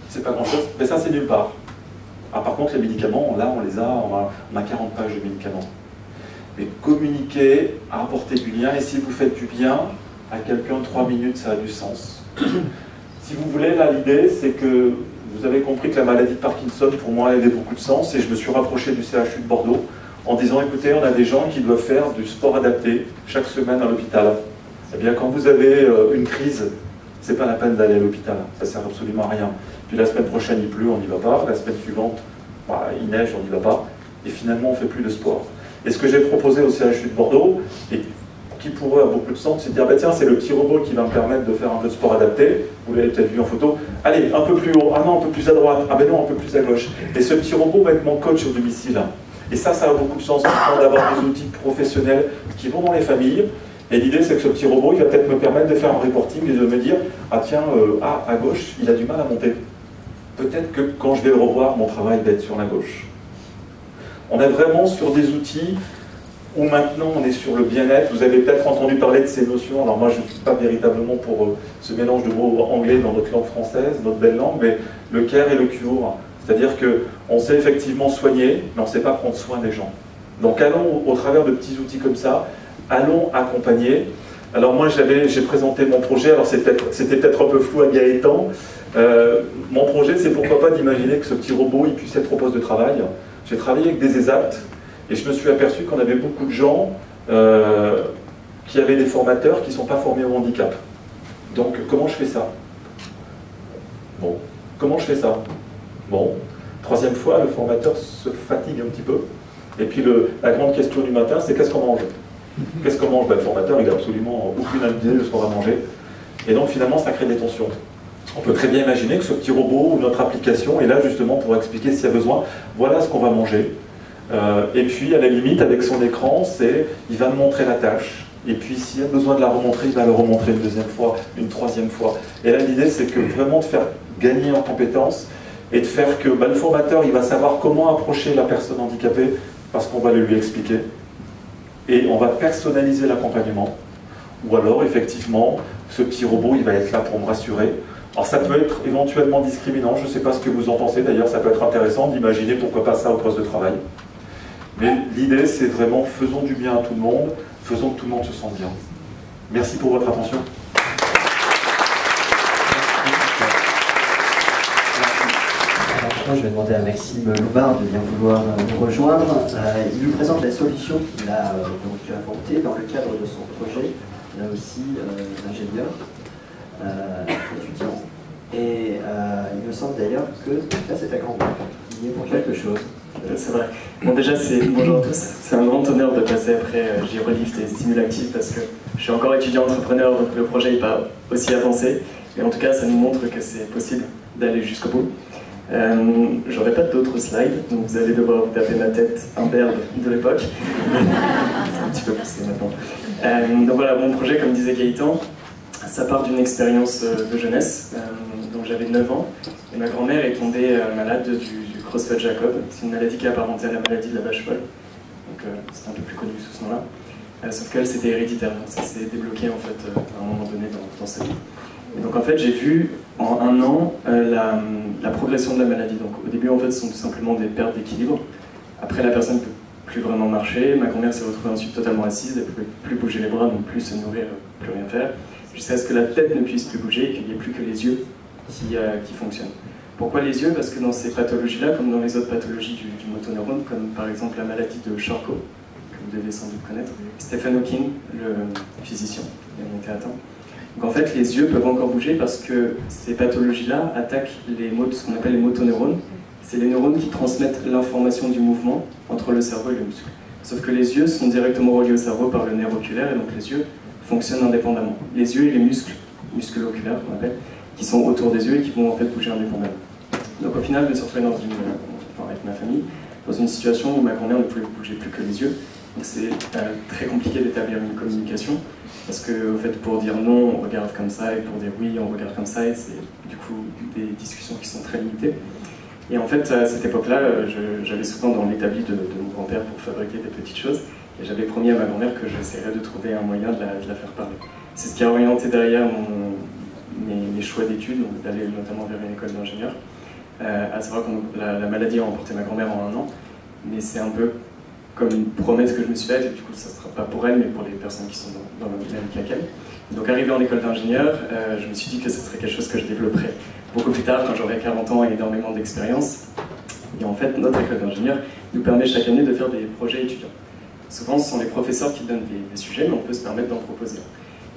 C'est pas grand-chose, mais ça c'est nulle part. Ah, par contre, les médicaments, là, on a 40 pages de médicaments. Mais communiquer, apporter du lien, et si vous faites du bien à quelqu'un 3 minutes, ça a du sens. Si vous voulez, là, l'idée, c'est que vous avez compris que la maladie de Parkinson, pour moi, elle avait beaucoup de sens, et je me suis rapproché du CHU de Bordeaux en disant, écoutez, on a des gens qui doivent faire du sport adapté chaque semaine à l'hôpital. Eh bien, quand vous avez une crise, c'est pas la peine d'aller à l'hôpital, ça sert absolument à rien. Puis la semaine prochaine, il pleut, on n'y va pas. La semaine suivante, il neige, on n'y va pas. Et finalement, on ne fait plus de sport. Et ce que j'ai proposé au CHU de Bordeaux, et qui pour eux a beaucoup de sens, c'est de dire, bah, tiens, c'est le petit robot qui va me permettre de faire un peu de sport adapté. Vous l'avez peut-être vu en photo. Allez, un peu plus haut. Ah non, un peu plus à droite. Ah ben non, un peu plus à gauche. Et ce petit robot va être mon coach au domicile. Et ça a beaucoup de sens d'avoir des outils professionnels qui vont dans les familles. Et l'idée, c'est que ce petit robot, il va peut-être me permettre de faire un reporting et de me dire, ah tiens, à gauche, il a du mal à monter. Peut-être que quand je vais le revoir, mon travail va être sur la gauche. On est vraiment sur des outils où maintenant on est sur le bien-être. Vous avez peut-être entendu parler de ces notions. Alors moi, je ne suis pas véritablement pour ce mélange de mots anglais dans notre langue française, notre belle langue, mais le care et le cure. C'est-à-dire qu'on sait effectivement soigner, mais on ne sait pas prendre soin des gens. Donc allons, au travers de petits outils comme ça, allons accompagner. Alors moi, j'ai présenté mon projet, alors c'était peut-être un peu flou à Gaëtan. Mon projet, c'est pourquoi pas d'imaginer que ce petit robot il puisse être au poste de travail. J'ai travaillé avec des ESAT et je me suis aperçu qu'on avait beaucoup de gens qui avaient des formateurs qui ne sont pas formés au handicap. Donc comment je fais ça? Bon, comment je fais ça? Bon, troisième fois, le formateur se fatigue un petit peu. Et puis la grande question du matin, c'est qu'est-ce qu'on mange? Qu'est-ce qu'on mange? Le formateur, il n'a absolument aucune idée de ce qu'on va manger. Et donc finalement, ça crée des tensions. On peut très bien imaginer que ce petit robot ou notre application est là justement pour expliquer s'il y a besoin, voilà ce qu'on va manger. Et puis à la limite, avec son écran, il va me montrer la tâche. Et puis s'il y a besoin de la remontrer, il va le remontrer une deuxième fois, une troisième fois. Et là, l'idée, c'est que vraiment de faire gagner en compétences et de faire que le formateur, il va savoir comment approcher la personne handicapée parce qu'on va le lui expliquer. Et on va personnaliser l'accompagnement. Ou alors, effectivement, ce petit robot, il va être là pour me rassurer. Alors ça peut être éventuellement discriminant, je ne sais pas ce que vous en pensez, d'ailleurs ça peut être intéressant d'imaginer pourquoi pas ça au poste de travail. Mais l'idée, c'est vraiment faisons du bien à tout le monde, faisons que tout le monde se sente bien. Merci pour votre attention. Maintenant, je vais demander à Maxime Loubard de bien vouloir nous rejoindre. Il nous présente la solution qu'il a donc inventée dans le cadre de son projet, là aussi d'ingénieur étudiant. Et il me semble d'ailleurs que là c'est ta grand-mère, il est pour quelque chose. C'est vrai. Bon, déjà, bonjour à tous. C'est un grand honneur de passer après Girolift et Stimulactive parce que je suis encore étudiant entrepreneur, donc le projet n'est pas aussi avancé. Mais en tout cas, ça nous montre que c'est possible d'aller jusqu'au bout. J'aurai pas d'autres slides, donc vous allez devoir vous taper ma tête imberbe de l'époque. C'est un petit peu poussé maintenant. Donc voilà, mon projet, comme disait Gaëtan, ça part d'une expérience de jeunesse. Donc j'avais 9 ans et ma grand-mère est tombée malade du Creutzfeldt-Jakob. C'est une maladie qui est apparentée à la maladie de la vache folle. Donc c'est un peu plus connu sous ce nom-là. Sauf qu'elle, c'était héréditaire, donc ça s'est débloqué en fait à un moment donné dans sa vie. Et donc en fait, j'ai vu en un an la progression de la maladie. Donc au début, en fait, ce sont tout simplement des pertes d'équilibre. Après, la personne ne peut plus vraiment marcher. Ma grand-mère s'est retrouvée ensuite totalement assise. Elle ne pouvait plus bouger les bras, donc plus se nourrir, plus rien faire. Jusqu'à ce que la tête ne puisse plus bouger et qu'il n'y ait plus que les yeux qui fonctionnent. Pourquoi les yeux? Parce que dans ces pathologies-là, comme dans les autres pathologies du motoneurone, comme par exemple la maladie de Charcot, que vous devez sans doute connaître, Stephen Hawking, le physicien, il a été atteint. Donc en fait, les yeux peuvent encore bouger parce que ces pathologies-là attaquent ce qu'on appelle les motoneurones. C'est les neurones qui transmettent l'information du mouvement entre le cerveau et le muscle. Sauf que les yeux sont directement reliés au cerveau par le nerf oculaire et donc les yeux fonctionnent indépendamment. Les yeux et les muscles oculaires qu'on appelle, qui sont autour des yeux et qui vont en fait bouger indépendamment. Donc au final, je me suis retrouvé avec ma famille dans une situation où ma grand-mère ne pouvait bouger plus que les yeux. Donc c'est très compliqué d'établir une communication parce que au fait, pour dire non, on regarde comme ça et pour dire oui, on regarde comme ça et c'est du coup des discussions qui sont très limitées. Et en fait, à cette époque-là, j'allais souvent dans l'établi de mon grand-père pour fabriquer des petites choses et j'avais promis à ma grand-mère que j'essaierais de trouver un moyen de la faire parler. C'est ce qui a orienté derrière mes choix d'études, d'aller notamment vers une école d'ingénieur. À savoir que la maladie a emporté ma grand-mère en un an, mais c'est un peu comme une promesse que je me suis faite, et du coup ça ne sera pas pour elle, mais pour les personnes qui sont dans le même cas qu'elle. Donc arrivé en école d'ingénieur, je me suis dit que ce serait quelque chose que je développerais beaucoup plus tard, quand j'aurai 40 ans et énormément d'expérience. Et en fait, notre école d'ingénieur nous permet chaque année de faire des projets étudiants. Souvent, ce sont les professeurs qui donnent des sujets, mais on peut se permettre d'en proposer.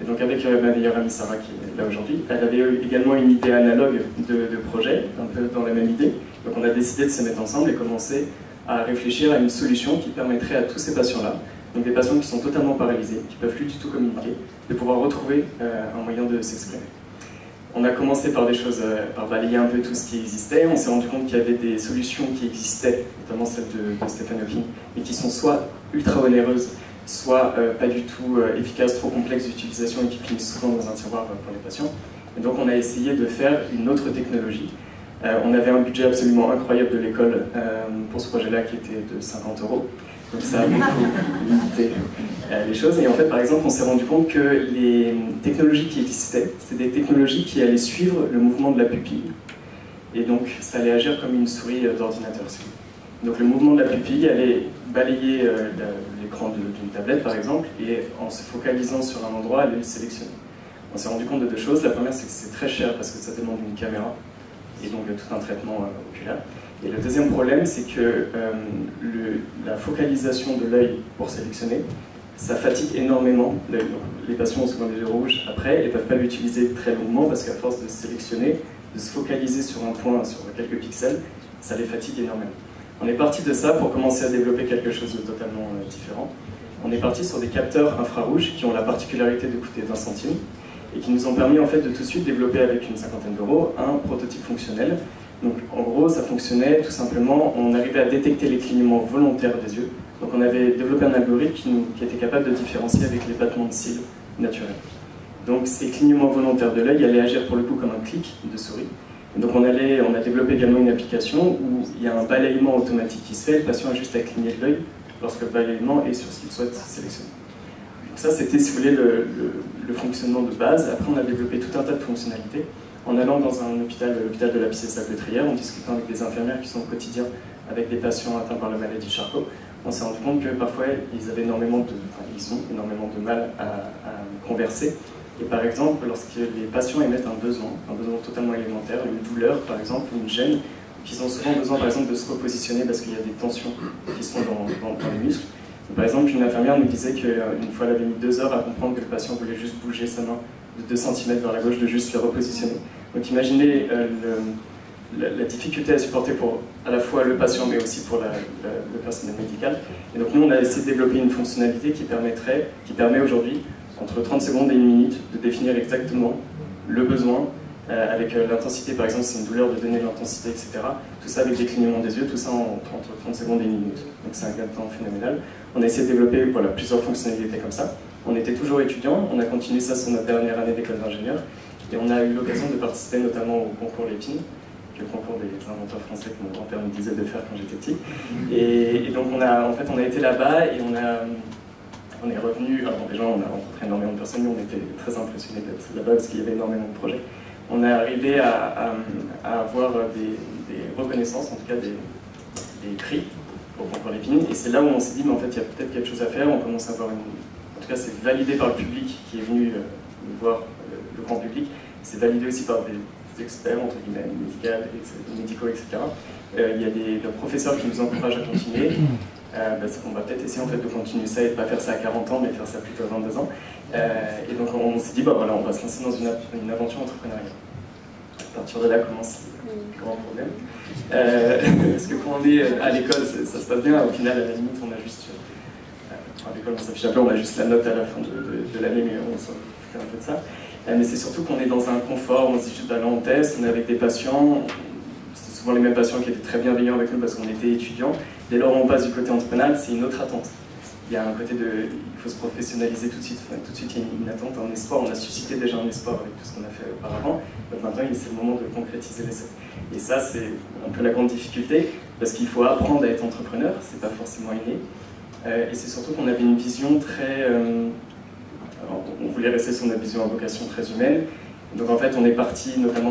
Et donc avec ma meilleure amie Sarah qui est là aujourd'hui, elle avait également une idée analogue de projet, un peu dans la même idée. Donc on a décidé de se mettre ensemble et commencer à réfléchir à une solution qui permettrait à tous ces patients-là, donc des patients qui sont totalement paralysés, qui ne peuvent plus du tout communiquer, de pouvoir retrouver un moyen de s'exprimer. On a commencé par des choses, par balayer un peu tout ce qui existait. On s'est rendu compte qu'il y avait des solutions qui existaient, notamment celle de Stephen Hawking, mais qui sont soit ultra onéreuses, soit pas du tout efficaces, trop complexes d'utilisation et qui finissent souvent dans un tiroir pour les patients. Et donc on a essayé de faire une autre technologie. On avait un budget absolument incroyable de l'école pour ce projet-là qui était de 50 €. Donc ça a beaucoup limité les choses. Et en fait, par exemple, on s'est rendu compte que les technologies qui existaient, c'était des technologies qui allaient suivre le mouvement de la pupille. Et donc ça allait agir comme une souris d'ordinateur. Donc le mouvement de la pupille allait balayer l'écran d'une tablette par exemple, et en se focalisant sur un endroit, allait le sélectionner. On s'est rendu compte de deux choses. La première, c'est que c'est très cher parce que ça demande une caméra, et donc tout un traitement oculaire. Et le deuxième problème, c'est que la focalisation de l'œil pour sélectionner, ça fatigue énormément l'œil. Les patients ont souvent des yeux rouges après, ils ne peuvent pas l'utiliser très longuement parce qu'à force de sélectionner, de se focaliser sur un point, sur quelques pixels, ça les fatigue énormément. On est parti de ça pour commencer à développer quelque chose de totalement différent. On est parti sur des capteurs infrarouges qui ont la particularité de coûter 20 centimes et qui nous ont permis en fait de tout de suite développer avec une cinquantaine d'euros un prototype fonctionnel. Donc en gros ça fonctionnait tout simplement, on arrivait à détecter les clignements volontaires des yeux. Donc on avait développé un algorithme qui était capable de différencier avec les battements de cils naturels. Donc ces clignements volontaires de l'œil allaient agir pour le coup comme un clic de souris. Donc on a développé également une application où il y a un balayement automatique qui se fait, le patient a juste à cligner de l'œil lorsque le balayement est sur ce qu'il souhaite sélectionner. Donc ça c'était, si vous voulez, le fonctionnement de base. Après on a développé tout un tas de fonctionnalités. En allant dans un hôpital, l'hôpital de la Pitié-Salpêtrière, en discutant avec des infirmières qui sont au quotidien avec des patients atteints par la maladie Charcot, on s'est rendu compte que parfois ils ont énormément de mal à converser. Et par exemple, lorsque les patients émettent un besoin totalement élémentaire, une douleur par exemple, une gêne, qu'ils ont souvent besoin par exemple de se repositionner parce qu'il y a des tensions qui sont dans les muscles. Par exemple, une infirmière nous disait qu'une fois elle avait mis 2 heures à comprendre que le patient voulait juste bouger sa main de 2 cm vers la gauche, de juste le repositionner. Donc imaginez la difficulté à supporter pour à la fois le patient mais aussi pour le personnel médical. Et donc nous on a essayé de développer une fonctionnalité qui permet aujourd'hui, entre 30 secondes et 1 minute, de définir exactement le besoin, avec l'intensité par exemple, c'est une douleur, de donner l'intensité, etc. Tout ça avec des clignements des yeux, tout ça entre 30 secondes et 1 minute. Donc c'est un gain de temps phénoménal. On a essayé de développer plusieurs fonctionnalités comme ça. On était toujours étudiants, on a continué ça sur notre dernière année d'école d'ingénieur. Et on a eu l'occasion de participer notamment au concours Lépine, qui est le concours des inventeurs français que mon grand-père me disait de faire quand j'étais petit. Et donc on a été là-bas et on est revenu. Alors déjà on a rencontré énormément de personnes, nous on était très impressionnés d'être là-bas parce qu'il y avait énormément de projets. On est arrivé à avoir des reconnaissances, en tout cas des prix au concours Lépine. Et c'est là où on s'est dit, mais en fait il y a peut-être quelque chose à faire, on commence à avoir en tout cas c'est validé par le public qui est venu voir le grand public, c'est validé aussi par des experts, entre guillemets, médicaux, etc. Il y a nos professeurs qui nous encouragent à continuer. On va peut-être essayer en fait, de continuer ça et de ne pas faire ça à 40 ans, mais faire ça plutôt à 22 ans. Et donc on s'est dit, voilà, on va se lancer dans une aventure entrepreneuriale. À partir de là commence le grand problème. Parce que quand on est à l'école, ça se passe bien, au final, à la limite, on a juste... à l'école, on s'affiche un peu, on a juste la note à la fin de l'année, mais on s'en fout un peu de ça. Mais c'est surtout qu'on est dans un confort, on se dit juste on teste, on est avec des patients, c'est souvent les mêmes patients qui étaient très bienveillants avec nous parce qu'on était étudiants. Dès lors on passe du côté entrepreneurial, c'est une autre attente. Il y a un côté il faut se professionnaliser tout de suite, il y a une attente, un espoir, on a suscité déjà un espoir avec tout ce qu'on a fait auparavant. Donc maintenant c'est le moment de concrétiser l'essai. Et ça c'est un peu la grande difficulté, parce qu'il faut apprendre à être entrepreneur, c'est pas forcément inné. Et c'est surtout qu'on avait une vision très... Alors, on voulait rester sur notre vision à vocation très humaine. Donc en fait, on est parti, notamment,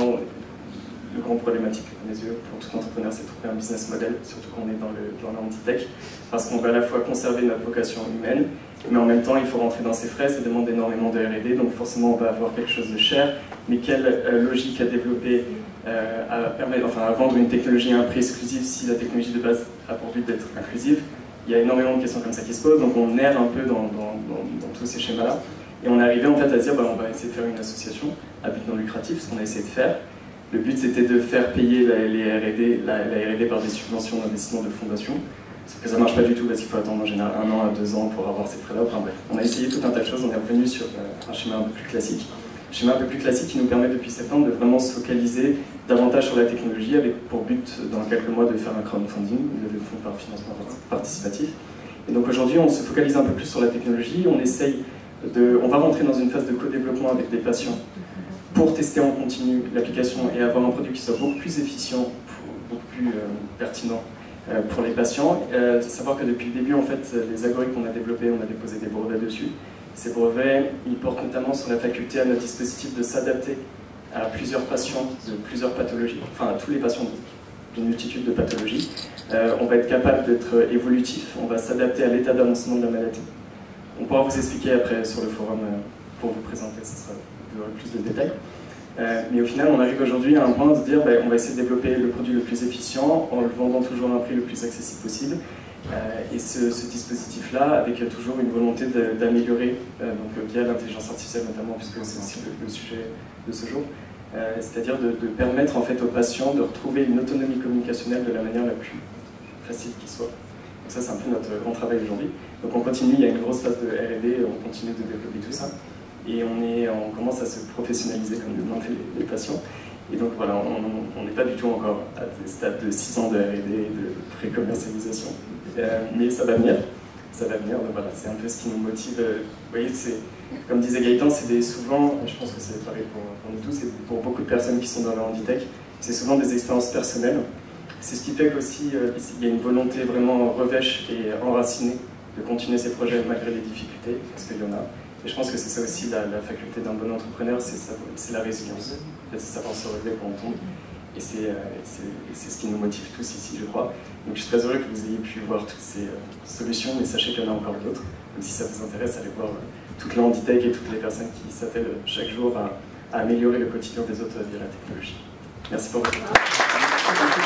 le grand problématique à mes yeux pour tout entrepreneur, c'est de trouver un business model, surtout qu'on est dans le anti-tech, parce qu'on va à la fois conserver notre vocation humaine, mais en même temps, il faut rentrer dans ses frais, ça demande énormément de R&D, donc forcément, on va avoir quelque chose de cher, mais quelle logique à développer, à vendre une technologie à un prix exclusif si la technologie de base a pour but d'être inclusive. Il y a énormément de questions comme ça qui se posent, donc on erre un peu dans tous ces schémas-là. Et on est arrivé en fait à dire, on va essayer de faire une association à but non lucratif, ce qu'on a essayé de faire. Le but c'était de faire payer la R&D par des subventions d'investissement de fondations. Sauf que ça marche pas du tout parce qu'il faut attendre en général 1 an à 2 ans pour avoir ces frais-là. Enfin bref, on a essayé tout un tas de choses, on est revenu sur un schéma un peu plus classique. Un schéma un peu plus classique qui nous permet depuis septembre de vraiment se focaliser davantage sur la technologie avec pour but dans quelques mois de faire un crowdfunding, une levée de fonds par financement participatif. Et donc aujourd'hui on se focalise un peu plus sur la technologie, on va rentrer dans une phase de co-développement avec des patients pour tester en continu l'application et avoir un produit qui soit beaucoup plus efficient, beaucoup plus pertinent pour les patients. Savoir que depuis le début, en fait, les algorithmes qu'on a développés, on a déposé des brevets dessus. Ces brevets, ils portent notamment sur la faculté à notre dispositif de s'adapter à plusieurs patients de plusieurs pathologies, enfin à tous les patients d'une multitude de pathologies. On va être capable d'être évolutif, on va s'adapter à l'état d'avancement de la maladie. On pourra vous expliquer après sur le forum pour vous présenter, vous aurez plus de détails. Mais au final, on arrive aujourd'hui à un point de se dire on va essayer de développer le produit le plus efficient en le vendant toujours à un prix le plus accessible possible. Et ce dispositif-là, avec toujours une volonté d'améliorer, via l'intelligence artificielle notamment, puisque c'est aussi le sujet de ce jour, c'est-à-dire de permettre en fait aux patients de retrouver une autonomie communicationnelle de la manière la plus facile qu'il soit. Donc ça, c'est un peu notre grand travail aujourd'hui. Donc on continue, il y a une grosse phase de R&D, on continue de développer tout ça. Et on commence à se professionnaliser, comme le demandaient les patients. Et donc voilà, on n'est pas du tout encore à des stades de 6 ans de R&D, de pré-commercialisation. Mais ça va venir. Ça va venir, donc voilà, c'est un peu ce qui nous motive. Vous voyez, comme disait Gaëtan, c'est souvent, je pense que c'est pareil pour nous tous, et pour beaucoup de personnes qui sont dans le handitech, c'est souvent des expériences personnelles. C'est ce qui fait qu'aussi, il y a une volonté vraiment revêche et enracinée de continuer ces projets malgré les difficultés, parce qu'il y en a. Et je pense que c'est ça aussi la faculté d'un bon entrepreneur, c'est la résilience. En fait, c'est savoir se relever quand on tombe. Et c'est ce qui nous motive tous ici, je crois. Donc je suis très heureux que vous ayez pu voir toutes ces solutions, mais sachez qu'il y en a encore d'autres. Donc si ça vous intéresse, allez voir toute la handitech et toutes les personnes qui s'attellent chaque jour à améliorer le quotidien des autres via la technologie. Merci pour votre attention.